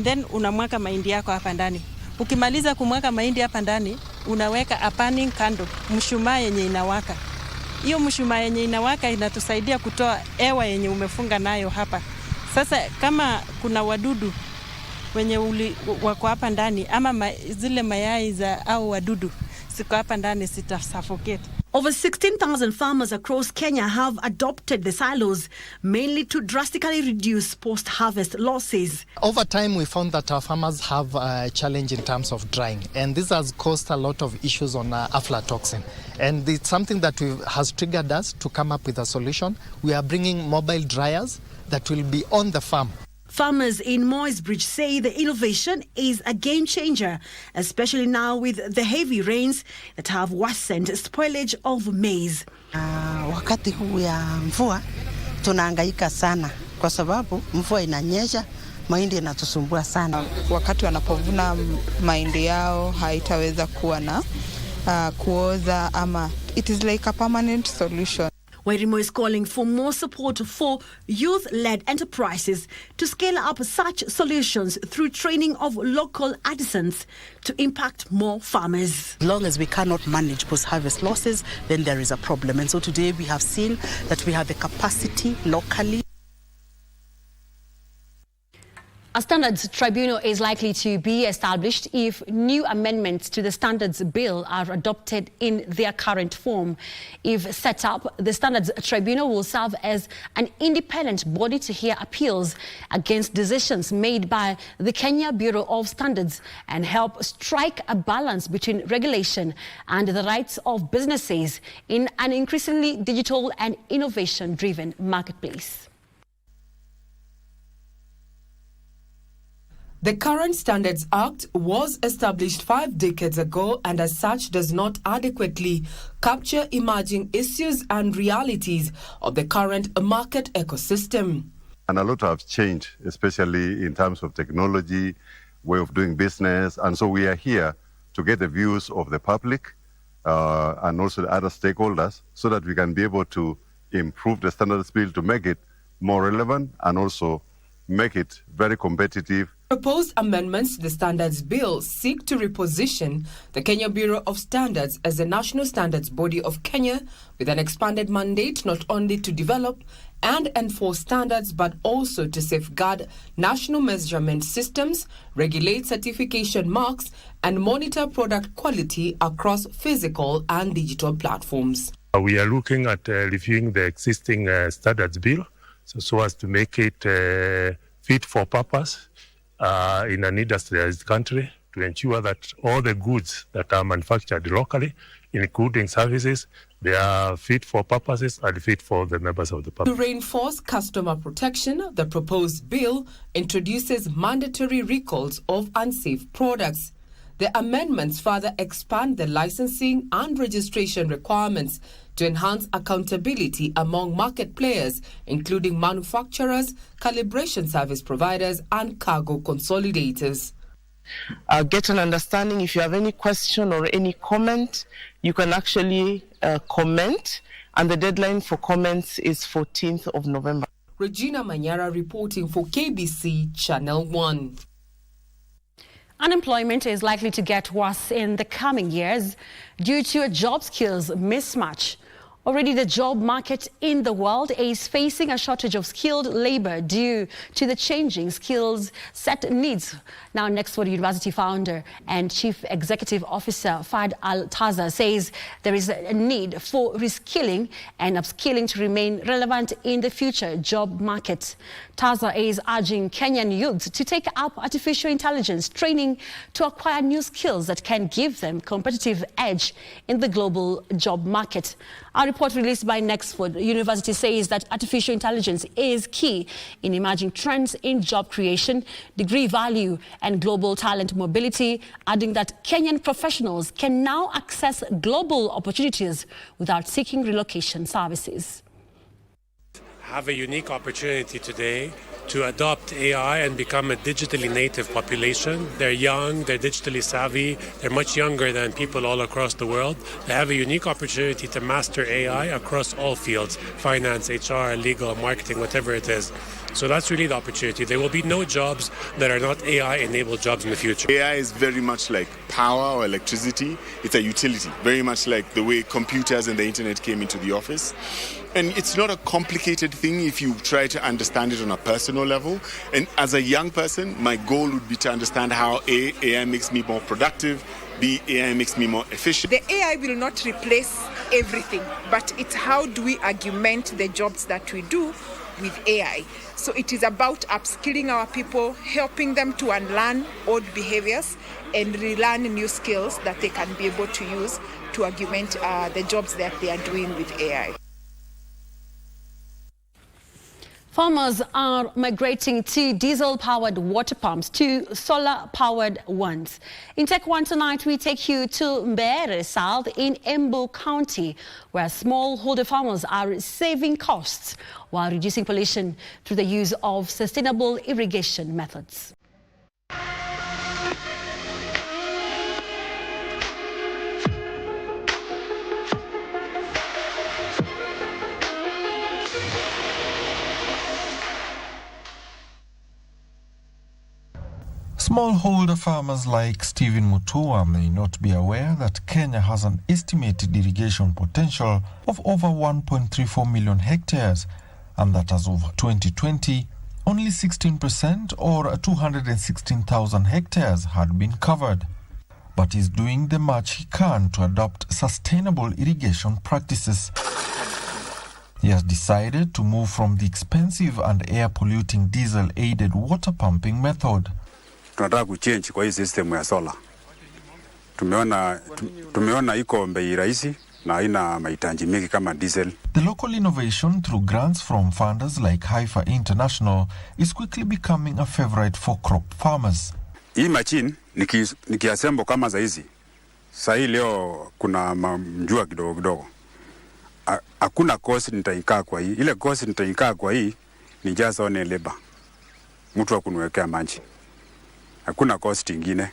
then unamwaka mahindi yako hapa ndani. Ukimaliza kumwaka mahindi hapa ndani, unaweka a panning candle, mshumaa yenye inawaka. Hiyo mshumaa yenye inawaka inatusaidia kutoa hewa yenye umefunga nayo hapa. Sasa kama kuna wadudu wenye wako hapa ndani, ama zile mayai za au wadudu siko hapa ndani, sita suffocate. Over 16,000 farmers across Kenya have adopted the silos, mainly to drastically reduce post-harvest losses. Over time, we found that our farmers have a challenge in terms of drying, and this has caused a lot of issues on aflatoxin. And it's something that has triggered us to come up with a solution. We are bringing mobile dryers that will be on the farm. Farmers in Moisbridge say the innovation is a game changer, especially now with the heavy rains that have worsened spoilage of maize. Wakati huu ya mvua tunahangaika sana kwa sababu mvua inanyesha, mahindi yanatusumbua sana. Wakati wanapovuna mahindi yao haitaweza kuwa na kuoza, ama it is like a permanent solution. Wairimu is calling for more support for youth-led enterprises to scale up such solutions through training of local artisans to impact more farmers. As long as we cannot manage post-harvest losses, then there is a problem. And so today we have seen that we have the capacity locally. A standards tribunal is likely to be established if new amendments to the standards bill are adopted in their current form. If set up, the standards tribunal will serve as an independent body to hear appeals against decisions made by the Kenya Bureau of Standards and help strike a balance between regulation and the rights of businesses in an increasingly digital and innovation-driven marketplace. The current Standards Act was established 5 decades ago and as such does not adequately capture emerging issues and realities of the current market ecosystem. And a lot have changed, especially in terms of technology, way of doing business. And so we are here to get the views of the public and also the other stakeholders so that we can be able to improve the standards bill to make it more relevant and also make it very competitive. Proposed amendments to the Standards Bill seek to reposition the Kenya Bureau of Standards as the national standards body of Kenya with an expanded mandate not only to develop and enforce standards but also to safeguard national measurement systems, regulate certification marks and monitor product quality across physical and digital platforms. We are looking at reviewing the existing Standards Bill so as to make it fit for purpose in an industrialized country to ensure that all the goods that are manufactured locally, including services, they are fit for purposes and fit for the members of the public. To reinforce customer protection, the proposed bill introduces mandatory recalls of unsafe products. The amendments further expand the licensing and registration requirements to enhance accountability among market players, including manufacturers, calibration service providers, and cargo consolidators. Get an understanding. If you have any question or any comment, you can actually comment, and the deadline for comments is 14th of November. Regina Manyara reporting for KBC Channel 1. Unemployment is likely to get worse in the coming years due to a job skills mismatch. Already the job market in the world is facing a shortage of skilled labor due to the changing skills set needs. Now, Nexford University founder and Chief Executive Officer Fad Al-Taza says there is a need for reskilling and upskilling to remain relevant in the future job market. Taza is urging Kenyan youths to take up artificial intelligence training to acquire new skills that can give them competitive edge in the global job market. A report released by Nexford University says that artificial intelligence is key in emerging trends in job creation, degree value, and global talent mobility, adding that Kenyan professionals can now access global opportunities without seeking relocation services. Have a unique opportunity today to adopt AI and become a digitally native population. They're young, they're digitally savvy, they're much younger than people all across the world. They have a unique opportunity to master AI across all fields, finance, HR, legal, marketing, whatever it is. So that's really the opportunity. There will be no jobs that are not AI-enabled jobs in the future. AI is very much like power or electricity. It's a utility, very much like the way computers and the internet came into the office. And it's not a complicated thing if you try to understand it on a personal level. And as a young person, my goal would be to understand how AI makes me more productive, B, AI makes me more efficient. The AI will not replace everything, but it's how do we augment the jobs that we do with AI. So it is about upskilling our people, helping them to unlearn old behaviors and relearn new skills that they can be able to use to augment the jobs that they are doing with AI. Farmers are migrating to diesel-powered water pumps to solar-powered ones. In Tech One tonight, we take you to Mbeere South in Embu County, where smallholder farmers are saving costs while reducing pollution through the use of sustainable irrigation methods. Smallholder farmers like Stephen Mutua may not be aware that Kenya has an estimated irrigation potential of over 1.34 million hectares, and that as of 2020, Only 16% or 216,000 hectares had been covered, but is doing the much he can to adopt sustainable irrigation practices. He has decided to move from the expensive and air-polluting diesel-aided water pumping method. Tunataka kuchange kwa hii system ya solar. Tumeona iko bei rahisi na haina mahitaji mengi kama diesel. The local innovation through grants from funders like Haifa International is quickly becoming a favorite for crop farmers. Hii machine nikiassemble kama za hizi. Sasa hii leo kuna mjua kidogo kidogo. Hakuna cost nitaikaa kwa hii. Ile cost nitaikaa kwa hii ni just on labor. Mtu akuniwekea maji. Hakuna cost ingine.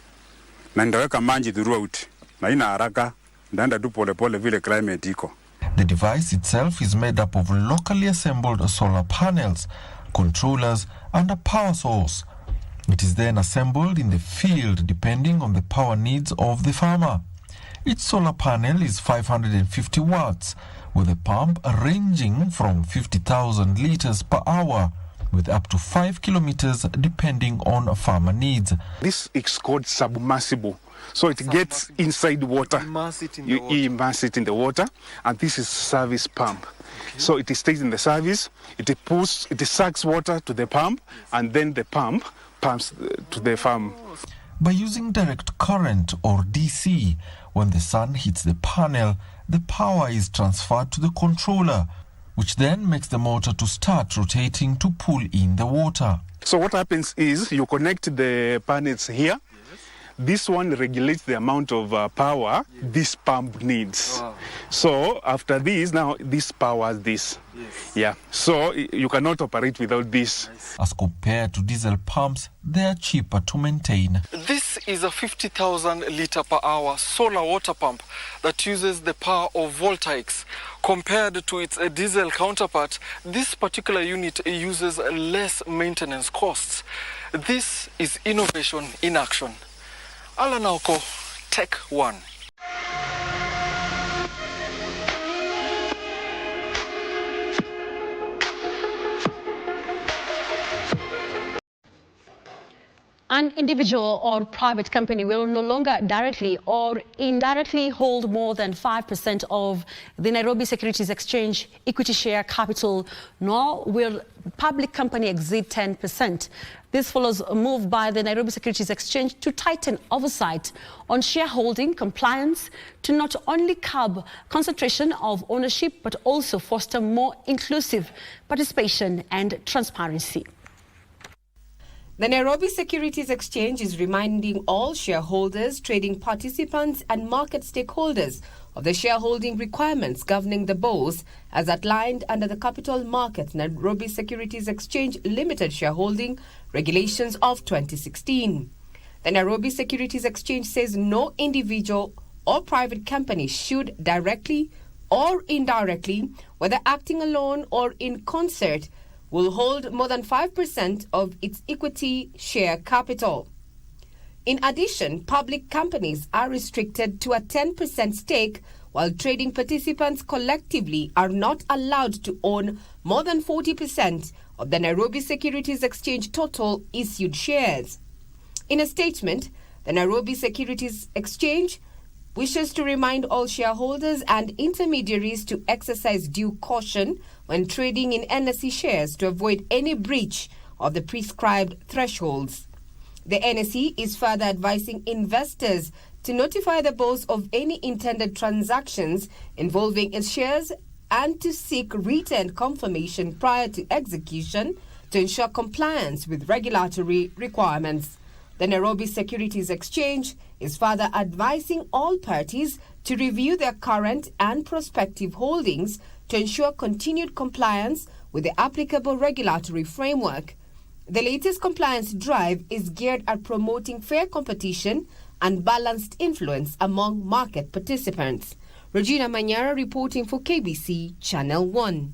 Na nitaweka maji throughout. Na ina haraka. Ndaenda tu pole pole vile climate iko. The device itself is made up of locally assembled solar panels, controllers and a power source. It is then assembled in the field depending on the power needs of the farmer. Each solar panel is 550 watts, with a pump ranging from 50,000 liters per hour, with up to 5 kilometers depending on farmer needs. This is called submersible. So it gets inside water. You immerse it in the water, and this is service pump. Okay. So it stays in the service, it sucks water to the pump, and then the pump pumps to the farm. By using direct current or DC, when the sun hits the panel, the power is transferred to the controller, which then makes the motor to start rotating to pull in the water. So what happens is you connect the panels here. This one regulates the amount of power this pump needs. Wow. So after this, now this powers this. Yes. Yeah. So you cannot operate without this. As compared to diesel pumps, they are cheaper to maintain. This is a 50,000 liter per hour solar water pump that uses the power of voltaics. Compared to its diesel counterpart, this particular unit uses less maintenance costs. This is innovation in action. Alanauko, Tech One. An individual or private company will no longer directly or indirectly hold more than 5% of the Nairobi Securities Exchange equity share capital, nor will public company exceed 10%. This follows a move by the Nairobi Securities Exchange to tighten oversight on shareholding compliance to not only curb concentration of ownership, but also foster more inclusive participation and transparency. The Nairobi Securities Exchange is reminding all shareholders, trading participants and market stakeholders of the shareholding requirements governing the bourse as outlined under the Capital Markets Nairobi Securities Exchange Limited Shareholding Regulations of 2016. The Nairobi Securities Exchange says no individual or private company should directly or indirectly, whether acting alone or in concert, will hold more than 5% of its equity share capital. In addition, public companies are restricted to a 10% stake, while trading participants collectively are not allowed to own more than 40% of the Nairobi Securities Exchange total issued shares. In a statement, the Nairobi Securities Exchange wishes to remind all shareholders and intermediaries to exercise due caution when trading in NSE shares to avoid any breach of the prescribed thresholds. The NSE is further advising investors to notify the bourse of any intended transactions involving its shares and to seek written confirmation prior to execution to ensure compliance with regulatory requirements. The Nairobi Securities Exchange is further advising all parties to review their current and prospective holdings to ensure continued compliance with the applicable regulatory framework. The latest compliance drive is geared at promoting fair competition and balanced influence among market participants. Regina Manyara reporting for KBC Channel 1.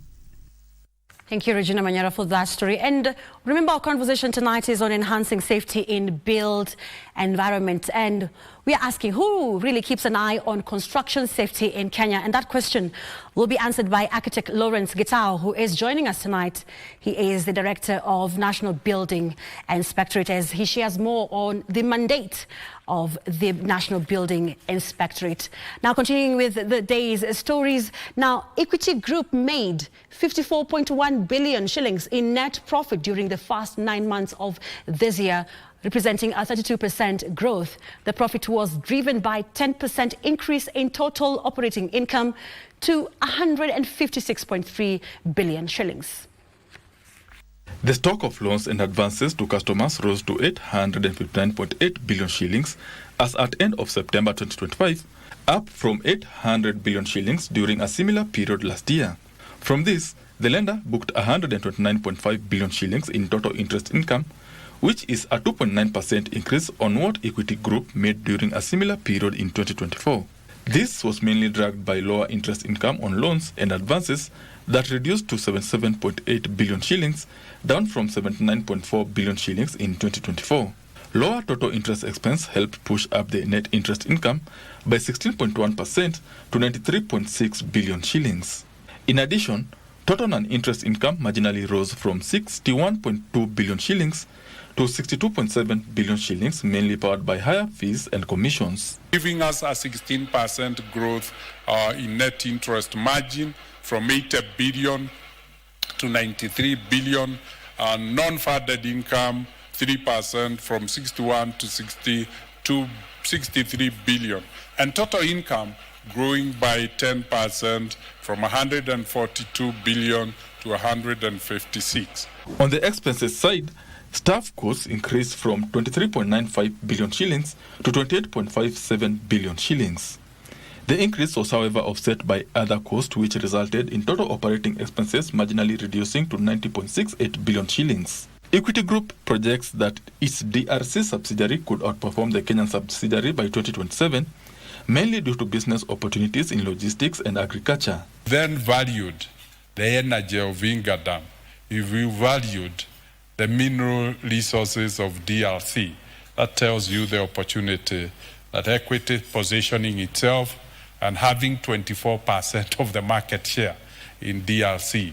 Thank you, Regina Manyara, for that story. And remember, our conversation tonight is on enhancing safety in built environment. And We are asking who really keeps an eye on construction safety in Kenya, and that question will be answered by architect Lawrence Gitao, who is joining us tonight. He is the director of National Building Inspectorate, as he shares more on the mandate of the National Building Inspectorate. Now, continuing with the day's stories. Now, Equity Group made 54.1 billion shillings in net profit during the first 9 months of this year, representing a 32% growth. The profit was driven by 10% increase in total operating income to 156.3 billion shillings. The stock of loans and advances to customers rose to 859.8 billion shillings as at end of September 2025, up from 800 billion shillings during a similar period last year. From this, the lender booked 129.5 billion shillings in total interest income, which is a 2.9% increase on what Equity Group made during a similar period in 2024. This was mainly dragged by lower interest income on loans and advances that reduced to 77.8 billion shillings, down from 79.4 billion shillings in 2024. Lower total interest expense helped push up the net interest income by 16.1% to 93.6 billion shillings. In addition, total non-interest income marginally rose from 61.2 billion shillings to 62.7 billion shillings, mainly powered by higher fees and commissions, giving us a 16% growth in net interest margin from 80 billion to 93 billion, and non-funded income 3% from 61 to 63 billion, and total income growing by 10% from 142 billion to 156. On the expenses side, staff costs increased from 23.95 billion shillings to 28.57 billion shillings. The increase was, however, offset by other costs, which resulted in total operating expenses marginally reducing to 90.68 billion shillings. Equity Group projects that its DRC subsidiary could outperform the Kenyan subsidiary by 2027, mainly due to business opportunities in logistics and agriculture. Then valued the energy of Inga Dam. If we valued the mineral resources of DRC, that tells you the opportunity that Equity positioning itself and having 24% of the market share in DRC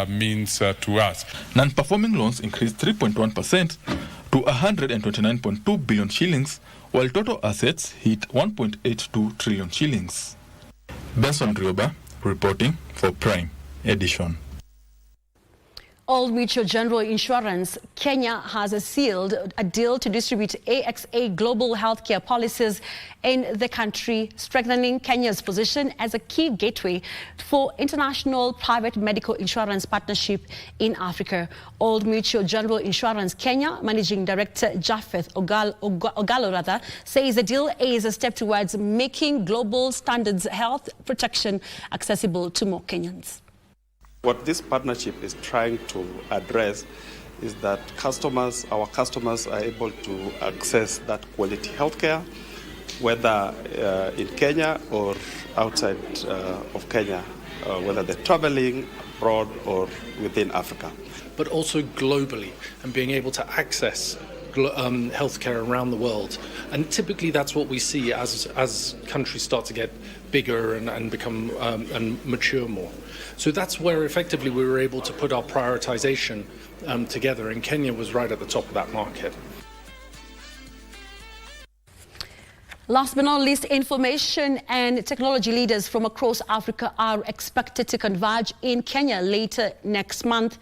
means to us. Non-performing loans increased 3.1% to 129.2 billion shillings, while total assets hit 1.82 trillion shillings. Benson Rioba reporting for Prime Edition. Old Mutual General Insurance Kenya has sealed a deal to distribute AXA global healthcare policies in the country, strengthening Kenya's position as a key gateway for international private medical insurance partnership in Africa. Old Mutual General Insurance Kenya Managing Director Japheth Ogalo says the deal is a step towards making global standards health protection accessible to more Kenyans. What this partnership is trying to address is that our customers are able to access that quality healthcare, whether in Kenya or outside of Kenya, whether they're traveling abroad or within Africa. But also globally, and being able to access healthcare around the world. And typically that's what we see as countries start to get bigger and become and mature more. So that's where effectively we were able to put our prioritization together, and Kenya was right at the top of that market. Last but not least, information and technology leaders from across Africa are expected to converge in Kenya later next month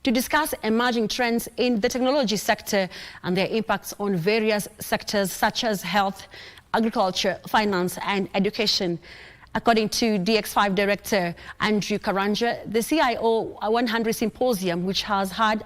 to discuss emerging trends in the technology sector and their impacts on various sectors such as health, agriculture, finance and education. According to DX5 Director Andrew Karanja, the CIO 100 Symposium, which has had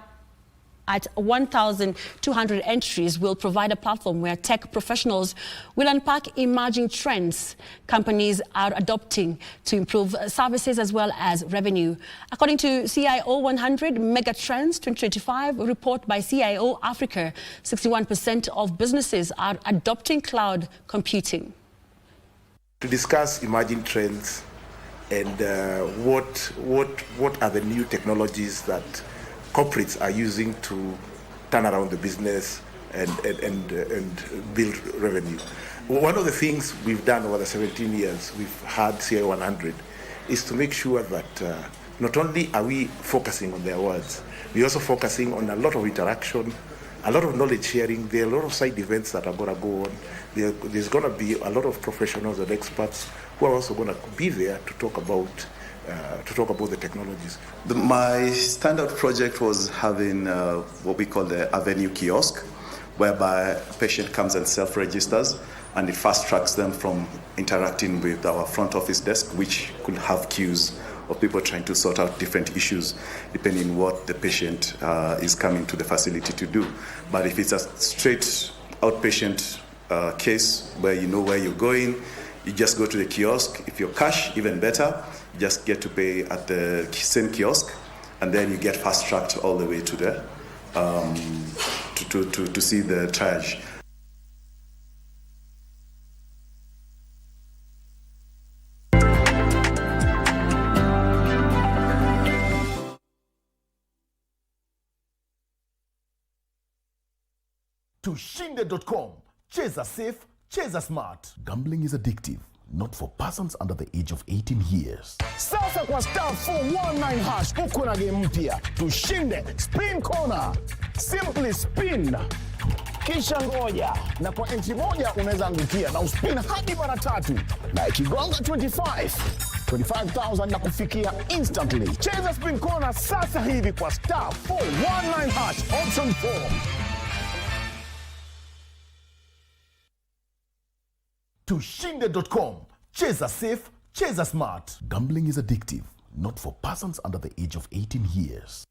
at 1,200 entries, will provide a platform where tech professionals will unpack emerging trends companies are adopting to improve services as well as revenue. According to CIO 100 Megatrends 2025 report by CIO Africa, 61% of businesses are adopting cloud computing. To discuss emerging trends and what are the new technologies that corporates are using to turn around the business, build revenue. One of the things we've done over the 17 years we've had CI 100 is to make sure that not only are we focusing on the awards, we're also focusing on a lot of interaction, a lot of knowledge sharing. There are a lot of side events that are going to go on. There's going to be a lot of professionals and experts who are also going to be there to talk about the technologies. My standout project was having what we call the Avenue kiosk, whereby a patient comes and self-registers, and it fast-tracks them from interacting with our front office desk, which could have queues of people trying to sort out different issues, depending what the patient is coming to the facility to do. But if it's a straight outpatient case where you know where you're going, you just go to the kiosk. If you're cash, even better, you just get to pay at the same kiosk, and then you get fast-tracked all the way to the to see the triage. Tushinde.com. Cheza safe, cheza smart. Gambling is addictive, not for persons under the age of 18 years. Sasa kwa star 419 hash uko na game mpya. Tushinde spin corner. Simply spin. Kisha ngoja, na kwa entry moja unaweza angukia na uspin hadi mara 3. Na ikigonga 25,000 na kufikia instantly. Cheza spin corner sasa hivi kwa star 419 hash option 4. Tushinde.com. Cheza safe, cheza smart. Gambling is addictive, not for persons under the age of 18 years.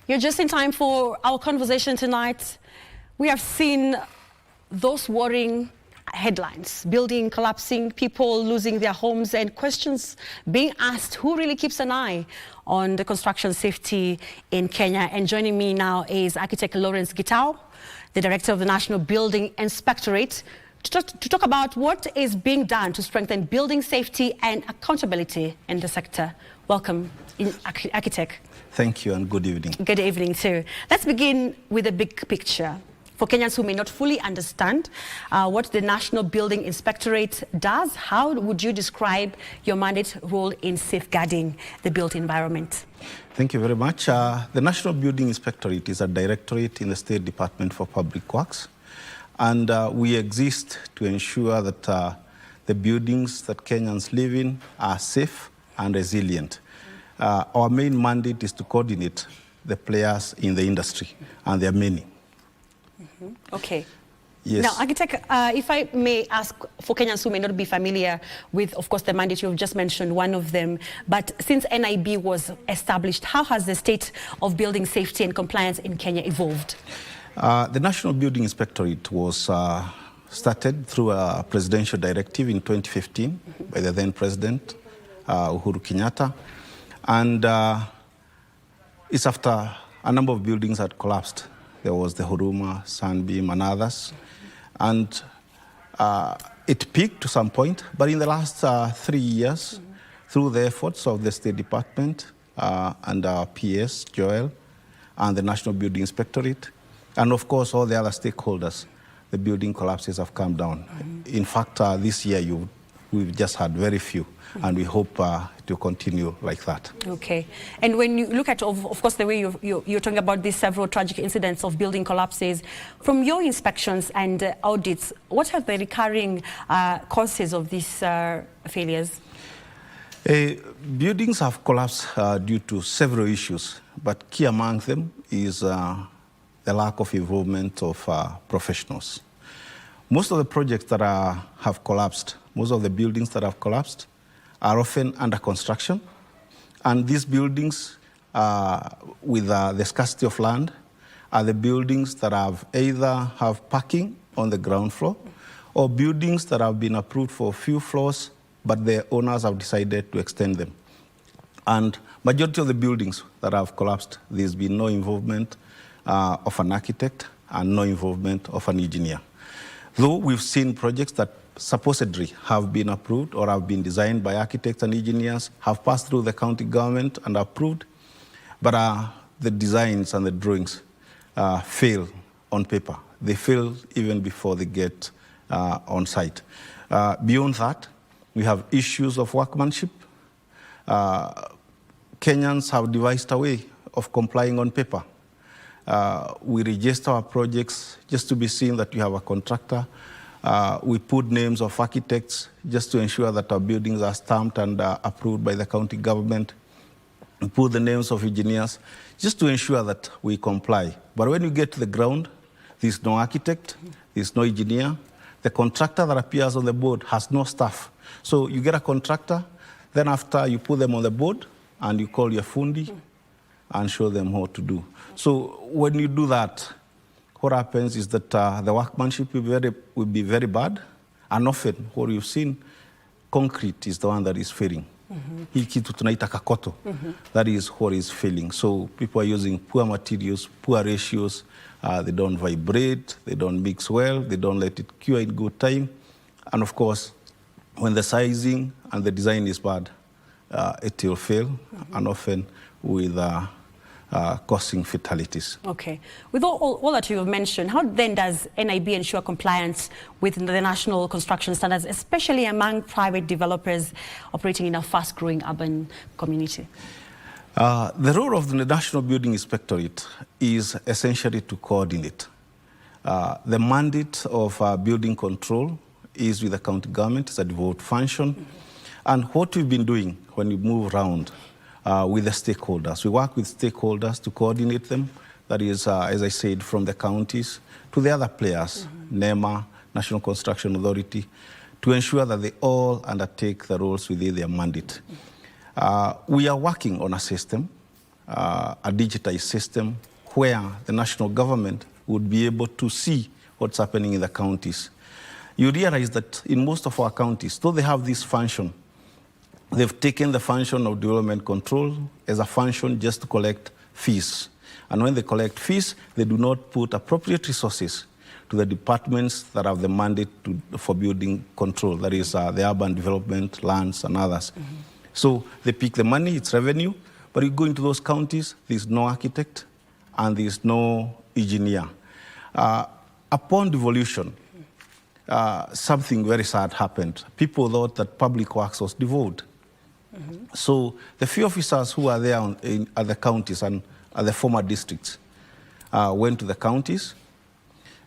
You're just in time for our conversation tonight. We have seen those worrying headlines, building collapsing, people losing their homes, and questions being asked who really keeps an eye on the construction safety in Kenya. And joining me now is architect Lawrence Gitau, the director of the National Building Inspectorate, to talk about what is being done to strengthen building safety and accountability in the sector. Welcome, architect. Thank you and good evening. Good evening too. Let's begin with the big picture. For Kenyans who may not fully understand what the National Building Inspectorate does, how would you describe your mandate role in safeguarding the built environment? Thank you very much. The National Building Inspectorate is a directorate in the State Department for Public Works, and we exist to ensure that the buildings that Kenyans live in are safe and resilient. Our main mandate is to coordinate the players in the industry, and there are many. Okay. Yes. Now, architect, if I may ask for Kenyans who may not be familiar with, of course, the mandate you've just mentioned, one of them, but since NIB was established, how has the state of building safety and compliance in Kenya evolved? The National Building Inspectorate was started through a presidential directive in 2015 by the then president, Uhuru Kenyatta. And it's after a number of buildings had collapsed. There was the Huruma, Sunbeam, and others. And it peaked to some point, but in the last 3 years, through the efforts of the State Department and our PS, Joel, and the National Building Inspectorate, and of course all the other stakeholders, the building collapses have come down. In fact, this year we've just had very few, and we hope to continue like that. Okay. And when you look at, of course, the way you're talking about these several tragic incidents of building collapses, from your inspections and audits, what are the recurring causes of these failures? Buildings have collapsed due to several issues, but key among them is the lack of involvement of professionals. Most of the projects that have collapsed, most of the buildings that have collapsed are often under construction. And these buildings, with the scarcity of land are the buildings that have parking on the ground floor, or buildings that have been approved for a few floors, but the owners have decided to extend them. And majority of the buildings that have collapsed, there's been no involvement of an architect and no involvement of an engineer. Though we've seen projects that supposedly have been approved or have been designed by architects and engineers, have passed through the county government and approved, but the designs and the drawings fail on paper. They fail even before they get on site. Beyond that, we have issues of workmanship. Kenyans have devised a way of complying on paper. We register our projects just to be seen that we have a contractor. We put names of architects just to ensure that our buildings are stamped and approved by the county government. We put the names of engineers just to ensure that we comply. But when you get to the ground, there's no architect, there's no engineer. The contractor that appears on the board has no staff. So you get a contractor, then after you put them on the board and you call your fundi and show them what to do. So when you do that, what happens is that the workmanship will be very bad, and often what you've seen, concrete is the one that is failing. Hii kitu tunaita kakoto, that is what is failing. So people are using poor materials, poor ratios, they don't vibrate, they don't mix well, they don't let it cure in good time. And of course, when the sizing and the design is bad, it will fail, and often with causing fatalities. Okay. With all that you have mentioned, how then does NIB ensure compliance with the national construction standards, especially among private developers operating in a fast-growing urban community? The role of the National Building Inspectorate is essentially to coordinate. The mandate of building control is with the county government. It's a devolved function. And what we've been doing when we move around with the stakeholders, we work with stakeholders to coordinate them. That is, as I said, from the counties to the other players, NEMA, National Construction Authority, to ensure that they all undertake the roles within their mandate. We are working on a system, a digitized system, where the national government would be able to see what's happening in the counties. You realize that in most of our counties, though they have this function, they've taken the function of development control as a function just to collect fees. And when they collect fees, they do not put appropriate resources to the departments that have the mandate for building control, that is the urban development, lands, and others. So they pick the money, it's revenue, but you go into those counties, there's no architect and there's no engineer. Upon devolution, something very sad happened. People thought that public works was devolved. So the few officers who are there at the counties and at the former districts went to the counties,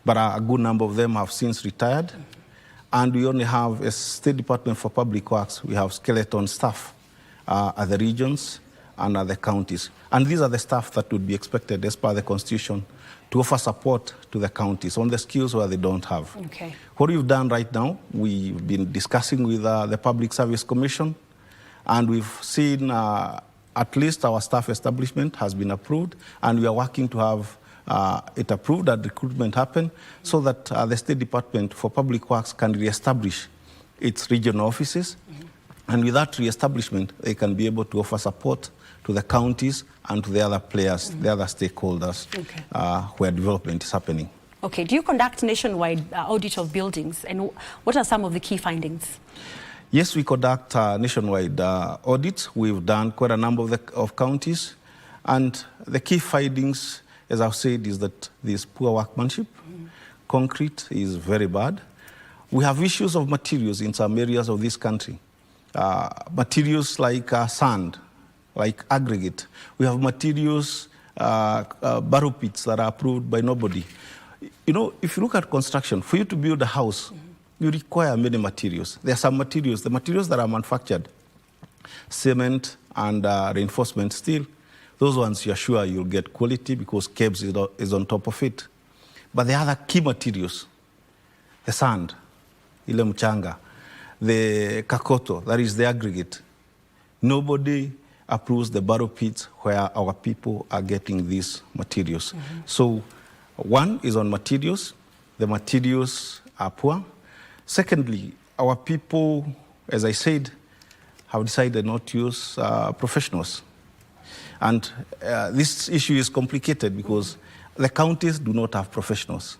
but a good number of them have since retired. And we only have a State Department for Public Works. We have skeleton staff at the regions and at the counties. And these are the staff that would be expected as per the Constitution to offer support to the counties on the skills where they don't have. Okay. What we've done right now, we've been discussing with the Public Service Commission, and we've seen at least our staff establishment has been approved, and we are working to have it approved and recruitment happen so that the State Department for Public Works can reestablish its regional offices. And with that reestablishment, they can be able to offer support to the counties and to the other players, the other stakeholders where development is happening. Okay, do you conduct nationwide audit of buildings, and what are some of the key findings? Yes, we conduct nationwide audits. We've done quite a number of counties, and the key findings, as I've said, is that there's poor workmanship. Concrete is very bad. We have issues of materials in some areas of this country. Materials like sand, like aggregate. We have materials, barrow pits that are approved by nobody. You know, if you look at construction, for you to build a house, you require many materials. There are some materials, the materials that are manufactured, cement and reinforcement steel, those ones you're sure you'll get quality because KBC is on top of it. But the other key materials, the sand, ile mchanga, the kakoto, that is the aggregate, nobody approves the barrow pits where our people are getting these materials. So one is on materials. The materials are poor. Secondly, our people, as I said, have decided not to use professionals. And this issue is complicated because the counties do not have professionals.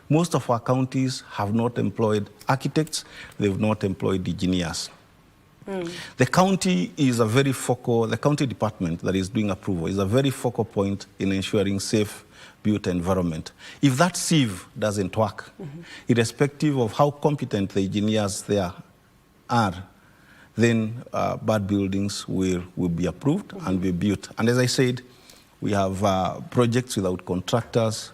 Most of our counties have not employed architects, they've not employed engineers. The county is a very focal, the county department that is doing approval is a very focal point in ensuring safe built environment. If that sieve doesn't work, irrespective of how competent the engineers there are, then bad buildings will be approved and be built. And as I said, we have projects without contractors.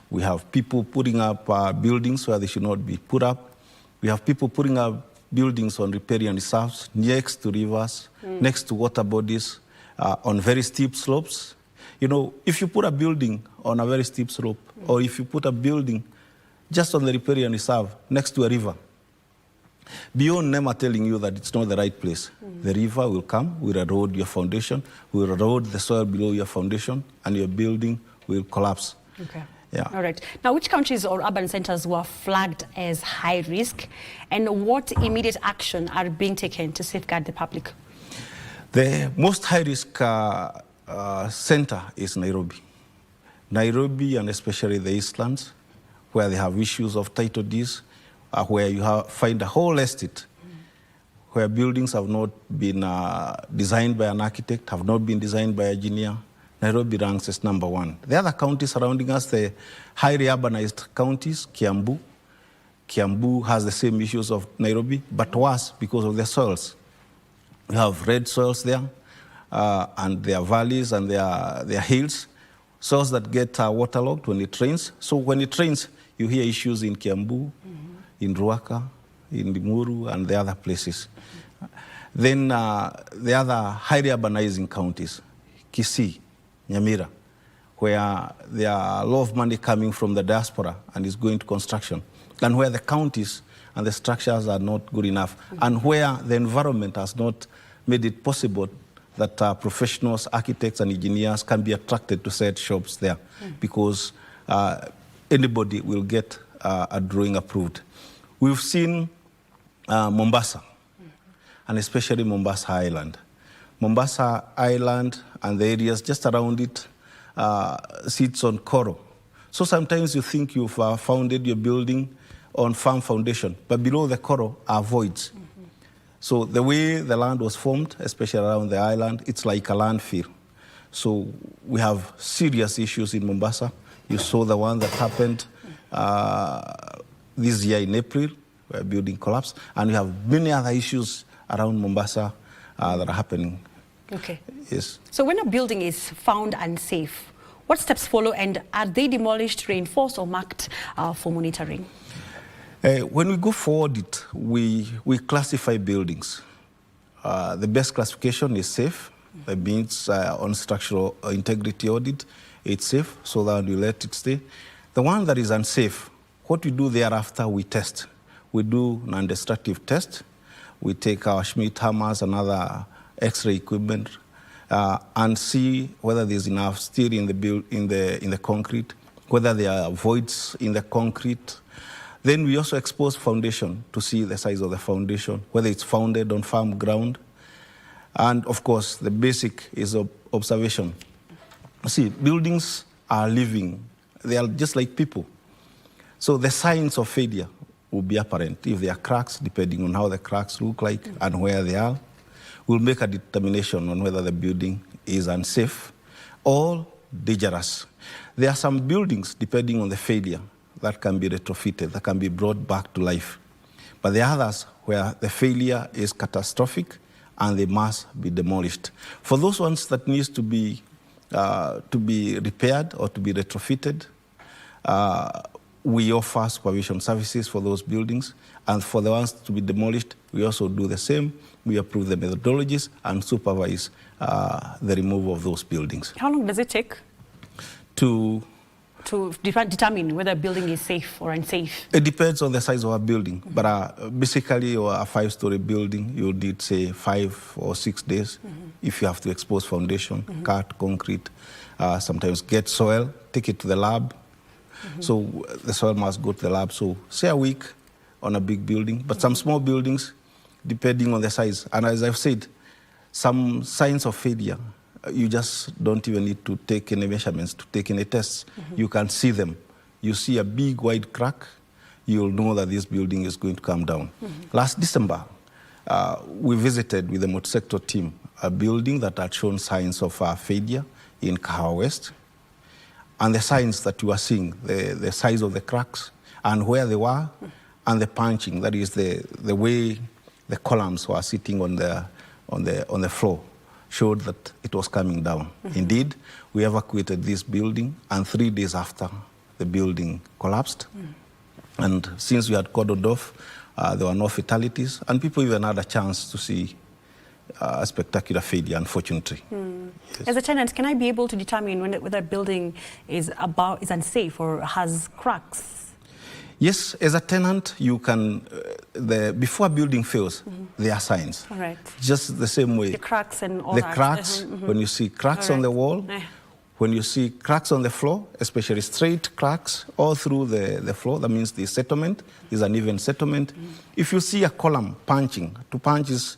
We have people putting up buildings where they should not be put up. We have people putting up buildings on riparian reserves, next to rivers, next to water bodies, on very steep slopes. You know, if you put a building on a very steep slope, or if you put a building just on the riparian reserve next to a river, beyond NEMA telling you that it's not the right place, the river will come, will erode your foundation, will erode the soil below your foundation, and your building will collapse. Okay. Yeah. All right. Now, which counties or urban centers were flagged as high risk, and what immediate action are being taken to safeguard the public? The most high-risk center is Nairobi. Nairobi, and especially the Eastlands, where they have issues of title deeds, where you find a whole estate where buildings have not been designed by an architect, have not been designed by an engineer. Nairobi ranks as number one. The other counties surrounding us, the highly urbanized counties, Kiambu has the same issues of Nairobi, but worse because of their soils. We have red soils there, and their valleys and their hills, soils that get waterlogged when it rains. So when it rains, you hear issues in Kiambu, in Ruaka, in Limuru, and the other places. Then the other highly urbanizing counties, Kisii, Nyamira, where there are a lot of money coming from the diaspora and is going to construction, and where the counties and the structures are not good enough, and where the environment has not made it possible that professionals, architects, and engineers can be attracted to set shops there, because anybody will get a drawing approved. We've seen Mombasa, and especially Mombasa Island. Mombasa Island and the areas just around it sits on coral. So sometimes you think you've founded your building on firm foundation, but below the coral are voids. So the way the land was formed, especially around the island, it's like a landfill. So we have serious issues in Mombasa. You saw the one that happened this year in April, where a building collapsed, and we have many other issues around Mombasa that are happening. Okay. Yes. So when a building is found unsafe, what steps follow, and are they demolished, reinforced, or marked for monitoring? When we go forward, we classify buildings. The best classification is safe. That means on structural integrity audit, it's safe, so that we let it stay. The one that is unsafe, what we do thereafter, we test. We do non-destructive test. We take our Schmidt hammers and other X-ray equipment and see whether there's enough steel in the concrete, whether there are voids in the concrete. Then we also expose foundation to see the size of the foundation, whether it's founded on firm ground. And of course, the basic is observation. See, buildings are living. They are just like people. So the signs of failure will be apparent. If there are cracks, depending on how the cracks look like and where they are, we'll make a determination on whether the building is unsafe or dangerous. There are some buildings, depending on the failure, that can be retrofitted, that can be brought back to life. But there are others where the failure is catastrophic and they must be demolished. For those ones that needs to be repaired or to be retrofitted, we offer supervision services for those buildings. And for the ones to be demolished, we also do the same. We approve the methodologies and supervise the removal of those buildings. How long does it take to determine whether a building is safe or unsafe? It depends on the size of a building. But basically, a 5-story building, you'll need, say, 5 or 6 days. if you have to expose foundation, cut concrete, sometimes get soil, take it to the lab. So the soil must go to the lab. So say a week on a big building, but some small buildings, depending on the size. And as I've said, some signs of failure, you just don't even need to take any measurements, to take any tests. You can see them. You see a big wide crack, you'll know that this building is going to come down. Last December, we visited with the multi-sector team a building that had shown signs of failure in Kahawa West. And the signs that you are seeing, the size of the cracks and where they were, and the punching, that is the way the columns were sitting on the floor, showed that it was coming down. Indeed, we evacuated this building, and 3 days after, the building collapsed. And since we had cordoned off, there were no fatalities, and people even had a chance to see a spectacular failure, unfortunately. Yes. As a tenant, can I be able to determine whether a building is unsafe or has cracks? Yes, as a tenant, you can, before a building fails, there are signs. All right. Just the same way. The cracks and all the that. Cracks, when you see cracks on the wall, when you see cracks on the floor, especially straight cracks all through the floor, that means the settlement is an even settlement. If you see a column punching, to punch is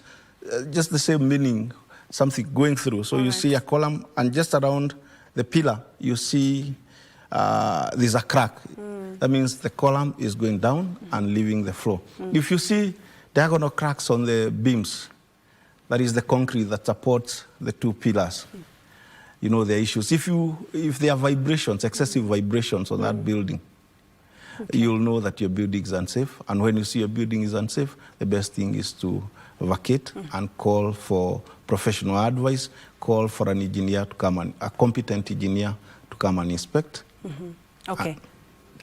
just the same meaning, something going through. So you see a column, and just around the pillar, you see there's a crack. That means the column is going down and leaving the floor. If you see diagonal cracks on the beams, that is the concrete that supports the two pillars, you know the issues. If there are vibrations, excessive vibrations on that building, you'll know that your building is unsafe. And when you see your building is unsafe, the best thing is to vacate and call for professional advice, call for an engineer to come, a competent engineer to come and inspect. Okay.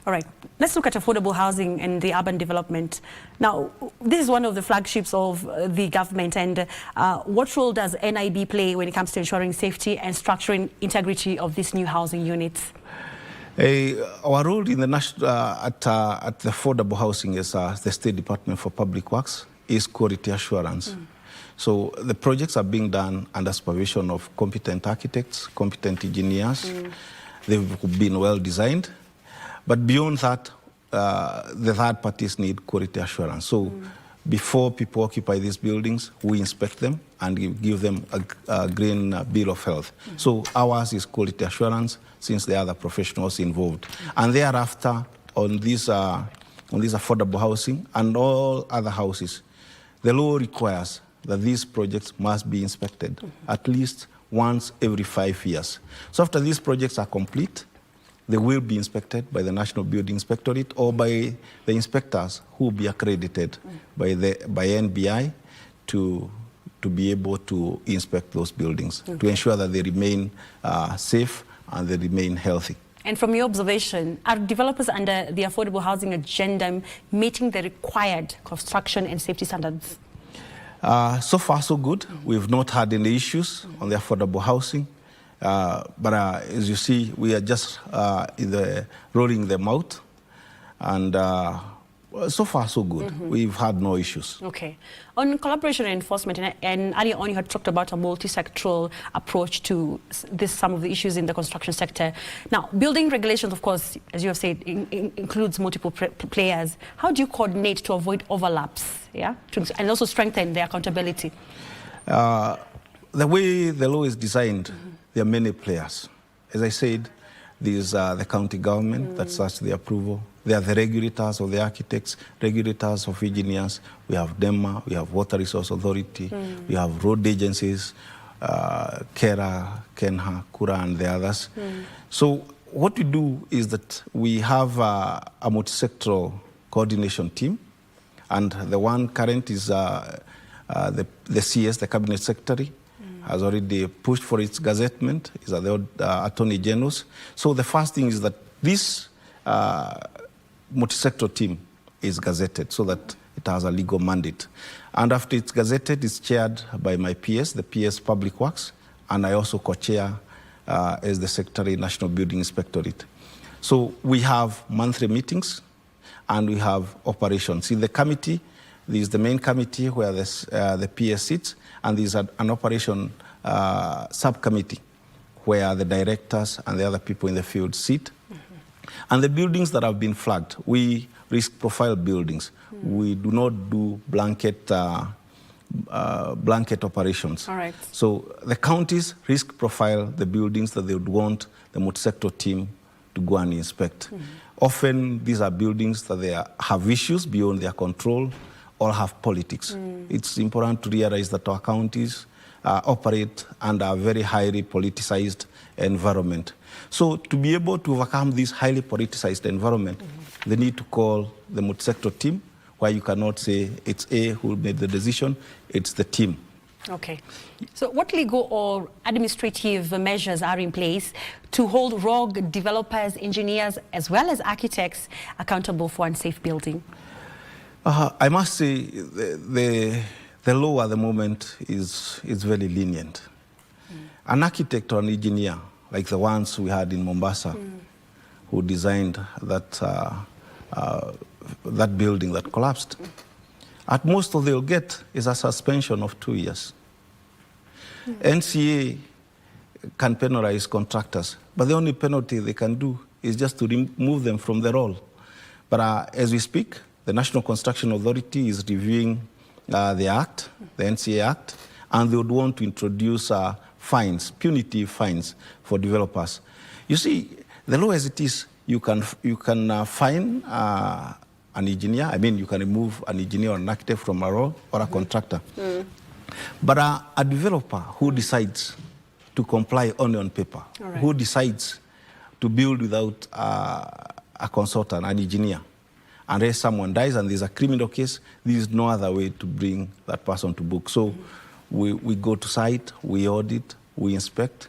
All right. Let's look at affordable housing and the urban development. Now, this is one of the flagships of the government, and what role does NIB play when it comes to ensuring safety and structuring integrity of these new housing units? Our role in the national, at the affordable housing as the State Department for Public Works is quality assurance. So the projects are being done under supervision of competent architects, competent engineers. They've been well designed. But beyond that, the third parties need quality assurance. So before people occupy these buildings, we inspect them and give them a green bill of health. So ours is quality assurance, since there are other professionals involved. And thereafter, on this affordable housing and all other houses, the law requires that these projects must be inspected at least once every 5 years. So after these projects are complete, they will be inspected by the National Building Inspectorate or by the inspectors who will be accredited by NBI to be able to inspect those buildings, to ensure that they remain safe and they remain healthy. And from your observation, are developers under the affordable housing agenda meeting the required construction and safety standards? So far, so good. We've not had any issues on the affordable housing. But as you see, we are just rolling them out. And so far, so good. We've had no issues. Okay. On collaboration and enforcement, and earlier on you had talked about a multi-sectoral approach to some of the issues in the construction sector. Now, building regulations, of course, as you have said, includes multiple players. How do you coordinate to avoid overlaps, and also strengthen the accountability? The way the law is designed, there are many players. As I said, there's the county government that starts the approval. There are the regulators of the architects, regulators of engineers. We have DEMA, we have Water Resource Authority, we have road agencies, KERA, KENHA, KURA, and the others. So what we do is that we have a multi-sectoral coordination team, and the one current is the CS, the Cabinet Secretary, has already pushed for its gazettement, is at the Attorney General's. So the first thing is that this multi-sector team is gazetted so that it has a legal mandate. And after it's gazetted, it's chaired by my PS, the PS Public Works, and I also co-chair as the Secretary, National Building Inspectorate. So we have monthly meetings and we have operations. In the committee, there is the main committee where the PS sits, and there's an operation subcommittee where the directors and the other people in the field sit. And the buildings that have been flagged, we risk profile buildings. We do not do blanket operations. All right. So the counties risk profile the buildings that they would want the multi-sector team to go and inspect. Often these are buildings that have issues beyond their control or have politics. It's important to realize that our counties operate under a very highly politicized environment. So to be able to overcome this highly politicized environment, they need to call the multi-sector team, where you cannot say it's A who made the decision, it's the team. Okay. So what legal or administrative measures are in place to hold rogue developers, engineers, as well as architects accountable for unsafe building? I must say the law at the moment is very lenient. An architect or an engineer, like the ones we had in Mombasa, who designed that building that collapsed, at most all they'll get is a suspension of 2 years. NCA can penalize contractors, but the only penalty they can do is just to remove them from the role. But as we speak, the National Construction Authority is reviewing the Act, the NCA Act, and they would want to introduce fines, punitive fines for developers. You see, the law as it is, you can fine an engineer. I mean, you can remove an engineer or an architect from a role or a contractor. But a developer who decides to comply only on paper, who decides to build without a consultant, an engineer, unless someone dies and there's a criminal case, there is no other way to bring that person to book. So we go to site, we audit, we inspect.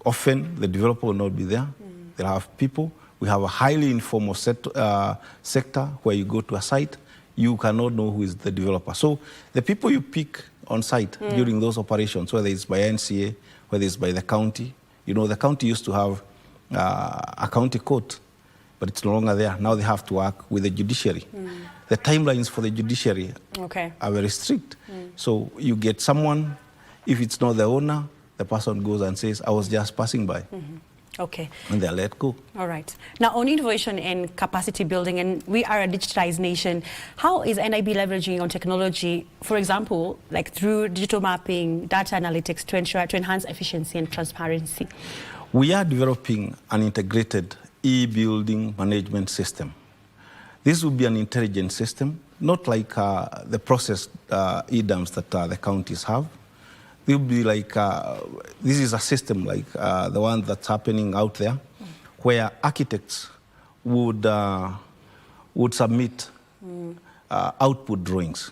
Often the developer will not be there. They'll have people. We have a highly informal sector where you go to a site, you cannot know who is the developer. So the people you pick on site during those operations, whether it's by NCA, whether it's by the county, you know, the county used to have a county court, but it's no longer there. Now they have to work with the judiciary. The timelines for the judiciary are very strict. So you get someone, if it's not the owner, the person goes and says, I was just passing by. Okay. And they're let go. All right. Now, on innovation and capacity building, and we are a digitized nation, how is NIB leveraging on technology, for example, like through digital mapping, data analytics to enhance efficiency and transparency? We are developing an integrated e-building management system. This will be an intelligent system, not like the processed e-dams that the counties have. It will be like, this is a system like the one that's happening out there, where architects would submit output drawings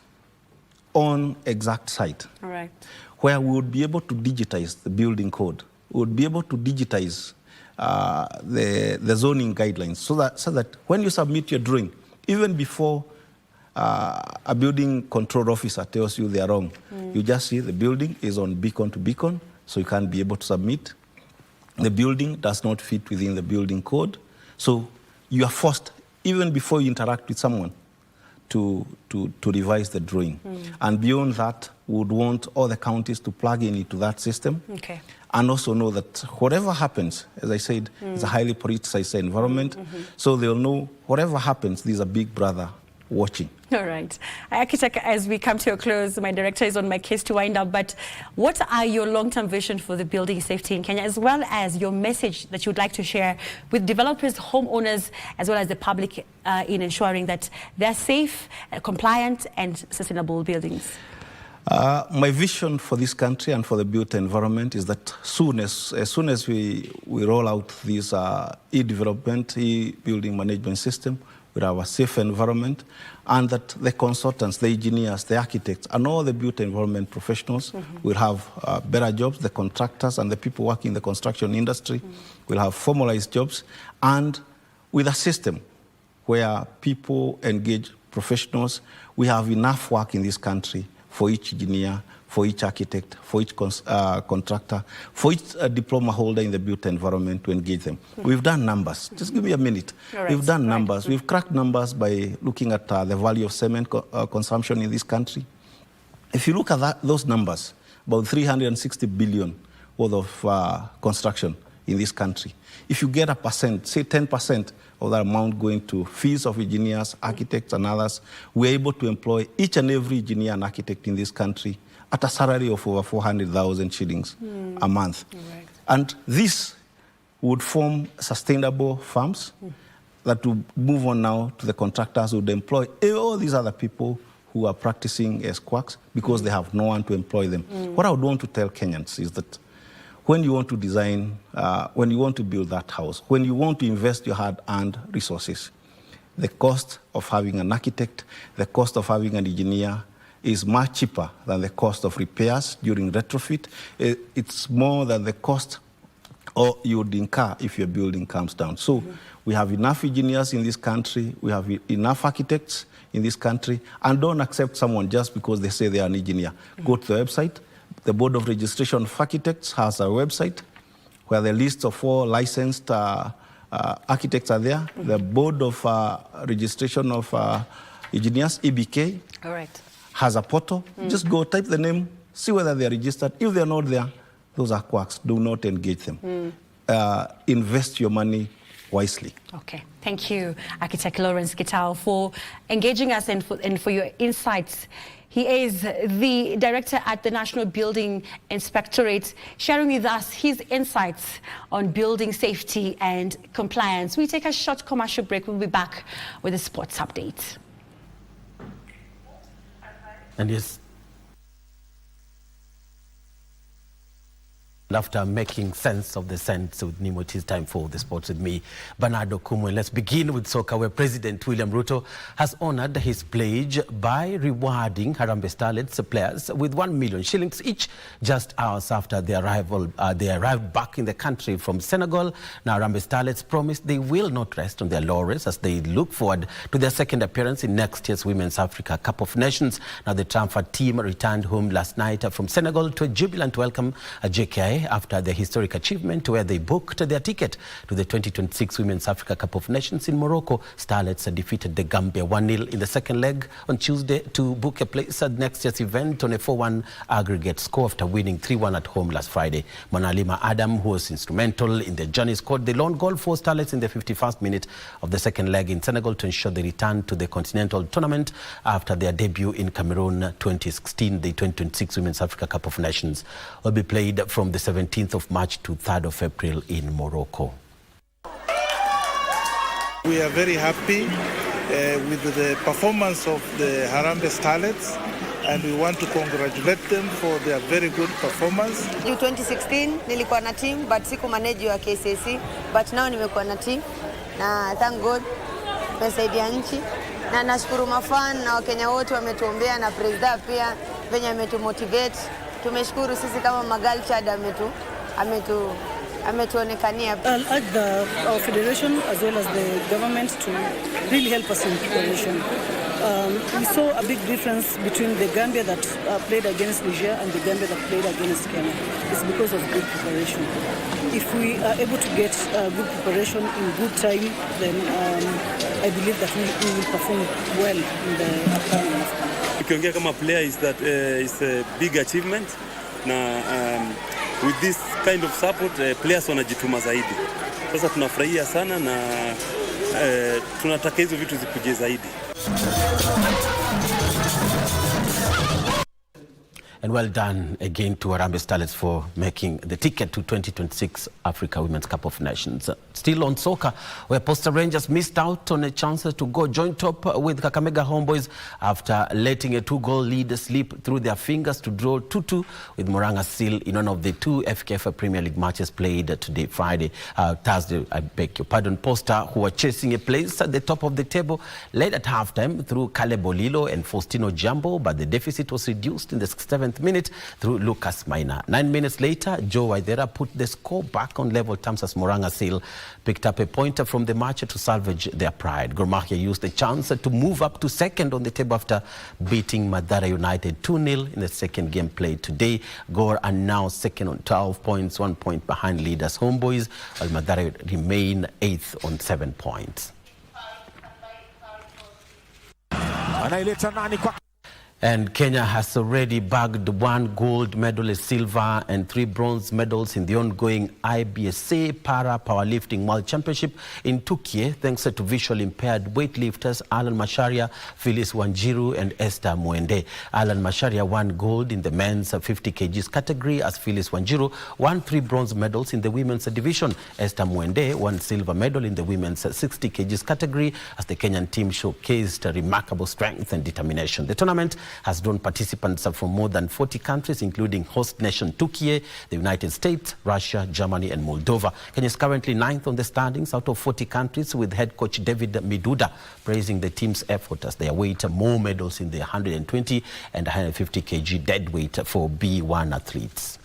on exact site, where we would be able to digitize the building code. We would be able to digitize the zoning guidelines so that when you submit your drawing, even before a building control officer tells you they are wrong, you just see the building is on beacon to beacon, so you can't be able to submit. The building does not fit within the building code, so you are forced, even before you interact with someone, to revise the drawing. And beyond that, we would want all the counties to plug in into that system, and also know that whatever happens, as I said, it's a highly politicized environment, so they'll know whatever happens, there's a big brother watching. All right. Architect, as we come to a close, my director is on my case to wind up, but what are your long-term vision for the building safety in Kenya, as well as your message that you'd like to share with developers, homeowners, as well as the public in ensuring that they're safe, compliant, and sustainable buildings? My vision for this country and for the built environment is that as soon as we roll out this e-development, e-building management system, we'll have a safe environment, and that the consultants, the engineers, the architects, and all the built environment professionals will have better jobs. The contractors and the people working in the construction industry will have formalized jobs, and with a system where people engage professionals, we have enough work in this country for each engineer, for each architect, for each contractor, for each diploma holder in the built environment to engage them. We've done numbers. Just give me a minute. We've done numbers. We've cracked numbers by looking at the value of cement consumption in this country. If you look at those numbers about 360 billion worth of construction in this country. If you get a percent, say 10% of that amount going to fees of engineers, architects, and others, we're able to employ each and every engineer and architect in this country at a salary of over 400,000 shillings a month. Right. And this would form sustainable firms that would move on now to the contractors who would employ all these other people who are practicing as quacks because they have no one to employ them. What I would want to tell Kenyans is that when you want to design, when you want to build that house, when you want to invest your hard-earned resources, the cost of having an architect, the cost of having an engineer is much cheaper than the cost of repairs during retrofit. It's more than the cost or you would incur if your building comes down. So we have enough engineers in this country, we have enough architects in this country, and don't accept someone just because they say they are an engineer. Go to the website. The Board of Registration of Architects has a website where the list of all licensed architects are there. The Board of Registration of Engineers, EBK, has a portal. Just go type the name, see whether they are registered. If they are not there, those are quacks. Do not engage them. Invest your money wisely. Okay, thank you, Architect Lawrence Gitao, for engaging us and for your insights. He is the director at the National Building Inspectorate, sharing with us his insights on building safety and compliance. We take a short commercial break. We'll be back with a sports update. And yes, after making sense of the sense with Nimo, it is time for the sports with me, Bernardo Kumwe. Let's begin with soccer, where President William Ruto has honored his pledge by rewarding Harambee Starlets players with 1 million shillings each, just hours after their arrival. They arrived back in the country from Senegal. Now, Harambee Starlets promised they will not rest on their laurels as they look forward to their second appearance in next year's Women's Africa Cup of Nations. Now, the triumphant team returned home last night from Senegal to a jubilant welcome at JKI after their historic achievement, where they booked their ticket to the 2026 Women's Africa Cup of Nations in Morocco. Starlets defeated the Gambia 1-0 in the second leg on Tuesday to book a place at next year's event on a 4-1 aggregate score after winning 3-1 at home last Friday. Monalima Adam, who was instrumental in the journey, scored the lone goal for Starlets in the 51st minute of the second leg in Senegal to ensure they returned to the continental tournament after their debut in Cameroon 2016. The 2026 Women's Africa Cup of Nations will be played from the 17th of March to 3rd of April in Morocco. We are very happy with the performance of the Harambee Starlets, and we want to congratulate them for their very good performance. In 2016 nilikuwa na team but siku manage wa KCC, but now nimekuwa na team na thank God tumesaidia nchi na nashukuru mafan na Wakenya wote wametuombea na president pia venye ametumotivate. Tumeshukuru sisi kama Magal Chad ametuonekania. I'll urge our federation as well as the government to really help us in preparation. We saw a big difference between the Gambia that played against Niger and the Gambia that played against Kenya. It's because of good preparation. If we are able to get good preparation in good time, then I believe that we will perform well in the upcoming AFCON. Ukiongea kama player is that it's a big achievement na with this kind of support players wanajituma zaidi. Sasa tunafurahia sana na tunataka hizo vitu zikuje zaidi. And well done again to Harambee Starlets for making the ticket to 2026 Africa Women's Cup of Nations. Still on soccer, where Posta Rangers missed out on a chance to go joint top with Kakamega Homeboys after letting a 2-goal lead slip through their fingers to draw 2-2 with Moranga Seal in one of the 2 FKF Premier League matches played today, Thursday, I beg your pardon. Posta, who were chasing a place at the top of the table, led at halftime through Caleb Olilo and Faustino Jambo, but the deficit was reduced in the 67th minute through Lucas Maina. 9 minutes later, Joe Waithera put the score back on level terms as Moranga Seal picked up a pointer from the match to salvage their pride. Gor Mahia used the chance to move up to second on the table after beating Madara United 2-0 in the second game played today. Gor are now second on 12 points, 1 point behind leaders Homeboys, while Madara remain 8th on 7 points. And Kenya has already bagged 1 gold medal, a silver, and 3 bronze medals in the ongoing IBSA Para Powerlifting World Championship in Turkey, thanks to visually impaired weightlifters Alan Macharia, Phyllis Wanjiru, and Esther Mwende. Alan Macharia won gold in the men's 50 kgs category, as Phyllis Wanjiru won 3 bronze medals in the women's division. Esther Mwende won silver medal in the women's 60 kgs category, as the Kenyan team showcased remarkable strength and determination. The tournament has drawn participants from more than 40 countries, including host nation Turkey, the United States, Russia, Germany, and Moldova. Kenya is currently 9th on the standings out of 40 countries, with head coach David Miduda praising the team's effort as they await more medals in the 120 and 150 kg deadweight for B1 athletes.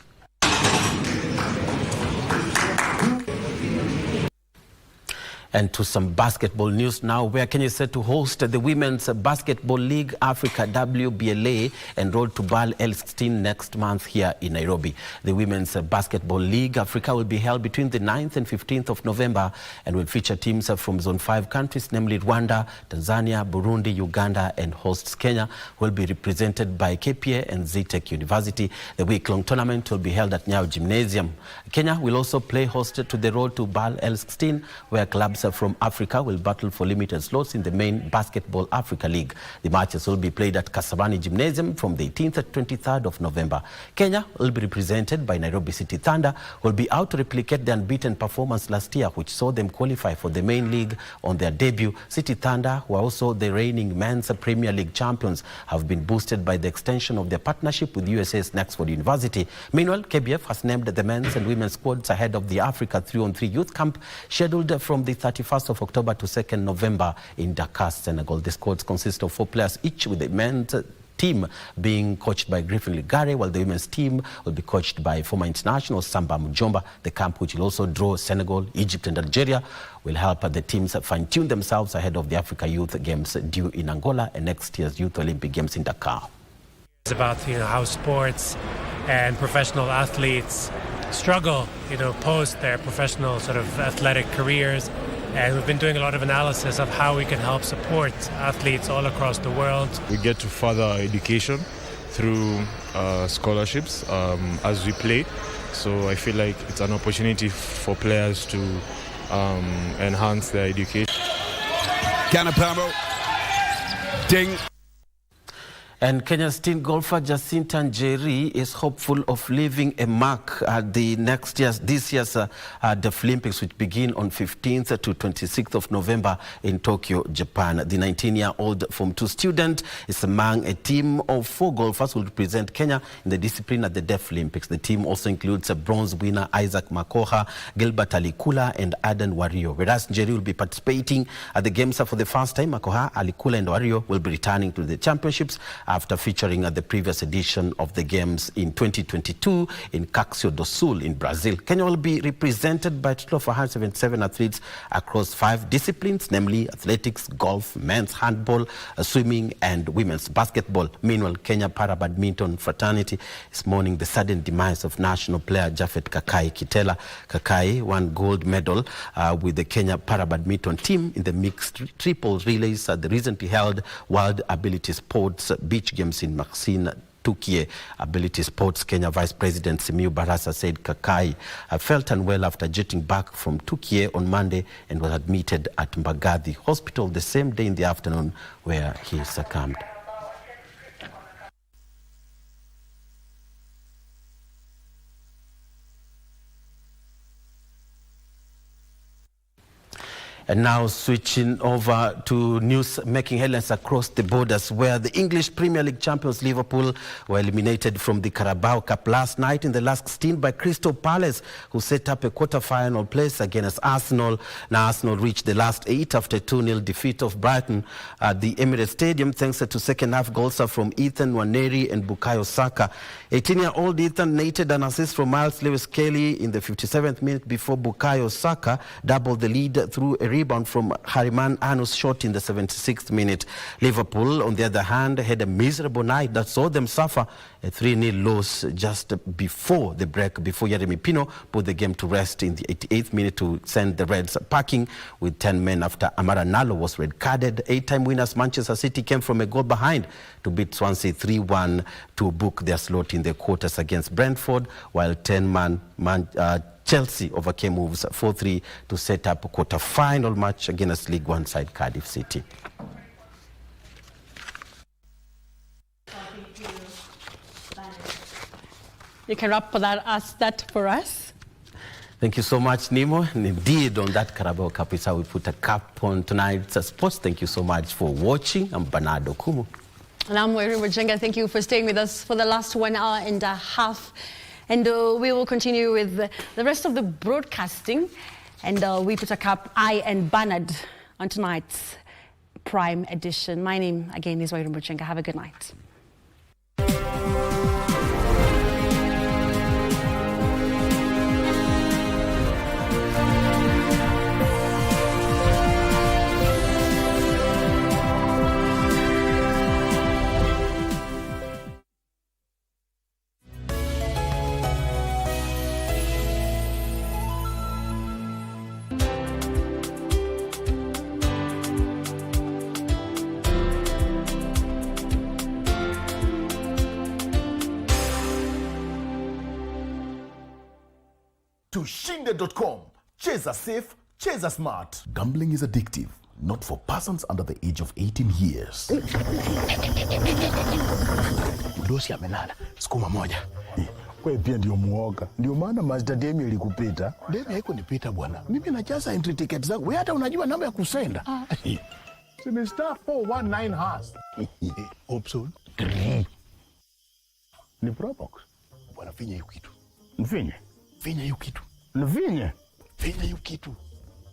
And to some basketball news now, where Kenya is set to host the Women's Basketball League Africa WBLA enrolled to BAL L16 next month here in Nairobi. The Women's Basketball League Africa will be held between the 9th and 15th of November and will feature teams from Zone 5 countries, namely Rwanda, Tanzania, Burundi, Uganda, and hosts Kenya, who will be represented by KPA and ZTech University. The week-long tournament will be held at Nyayo Gymnasium. Kenya will also play host to the road to BAL L16, where clubs from Africa will battle for limited slots in the main Basketball Africa League. The matches will be played at Kasarani Gymnasium from the 18th to 23rd of November. Kenya will be represented by Nairobi City Thunder, who will be out to replicate the unbeaten performance last year, which saw them qualify for the main league on their debut. City Thunder, who are also the reigning men's Premier League champions, have been boosted by the extension of their partnership with USA's Oxford University. Meanwhile, KBF has named the men's and women's squads ahead of the Africa 3-on-3 youth camp scheduled from the 31st of October to 2nd November in Dakar, Senegal. The squads consist of 4 players each, with the men's team being coached by Griffin Ligare, while the women's team will be coached by former international Samba Mujomba. The camp, which will also draw Senegal, Egypt, and Algeria, will help the teams fine-tune themselves ahead of the Africa Youth Games due in Angola and next year's Youth Olympic Games in Dakar. It's about how sports and professional athletes struggle, post their professional sort of athletic careers. And we've been doing a lot of analysis of how we can help support athletes all across the world. We get to further education through scholarships as we play. So I feel like it's an opportunity for players to enhance their education. Canapamo. Ding. And Kenya's teen golfer Jacinta Njeri is hopeful of leaving a mark at this year's Deaflympics, which begin on 15th to 26th of November in Tokyo, Japan. The 19-year-old Form 2 student is among a team of 4 golfers who will represent Kenya in the discipline at the Deaflympics. The team also includes a bronze winner Isaac Makoha, Gilbert Alikula, and Aden Wario. Whereas Njeri will be participating at the Games for the first time, Makoha, Alikula, and Wario will be returning to the championships after featuring at the previous edition of the Games in 2022 in Caxias do Sul in Brazil. Kenya will be represented by a total of 177 athletes across 5 disciplines, namely athletics, golf, men's handball, swimming, and women's basketball. Meanwhile, Kenya Para-Badminton fraternity is mourning the sudden demise of national player Japhet Kakai Kitela. Kakai won gold medal with the Kenya Para-Badminton team in the mixed triple relays at the recently held World Ability Sports Beach Games in Maxine, Turkey. Ability Sports Kenya Vice President Simiu Barasa said Kakai felt unwell after jetting back from Turkey on Monday and was admitted at Mbagathi Hospital the same day in the afternoon, where he succumbed. And now switching over to news making headlines across the borders, where the English Premier League champions Liverpool were eliminated from the Carabao Cup last night in the last 16 by Crystal Palace, who set up a quarter-final place against Arsenal. Now Arsenal reached the last 8 after a 2-0 defeat of Brighton at the Emirates Stadium, thanks to second-half goals from Ethan Nwaneri and Bukayo Saka. 18-year-old Ethan netted an assist from Miles Lewis-Kelly in the 57th minute before Bukayo Saka doubled the lead through a rebound from Hariman Anu's shot in the 76th minute. Liverpool, on the other hand, had a miserable night that saw them suffer a 3-0 loss just before the break, before Wairimu put the game to rest in the 88th minute to send the Reds packing with 10 men after Amara Nalo was red-carded. 8-time winners Manchester City came from a goal behind to beat Swansea 3-1 to book their slot in the quarters against Brentford, while 10-man Chelsea overcame Wolves 4-3 to set up a quarter-final match against League One side Cardiff City. You can wrap that for us. Thank you so much, Nemo. And indeed, on that Carabao Cup is how we put a cap on tonight's sports. Thank you so much for watching. I'm Bernardo Kumu. And I'm Wairimu Njenga. Thank you for staying with us for the last 1 hour and a half. And we will continue with the rest of the broadcasting. And we put a cap, I and Bernard, on tonight's Prime Edition. My name, again, is Wairimu Njenga. Have a good night. Tushinde.com. Cheza safe, cheza smart. Gambling is addictive, not for persons under the age of 18 years. Dosi amenala, sukuma moja. Wewe pia ndio muoga. Ndio maana Mazda Demi ilikupita. Demi haiko nipita bwana. Mimi najaza entry ticket zangu. Wewe hata unajua namba ya kusenda. Sini star 419 hash. Option 3. Ni Probox. Bwana finya hiyo kitu. Mfinye. Finya hiyo kitu. Mfinye. Finya hiyo kitu.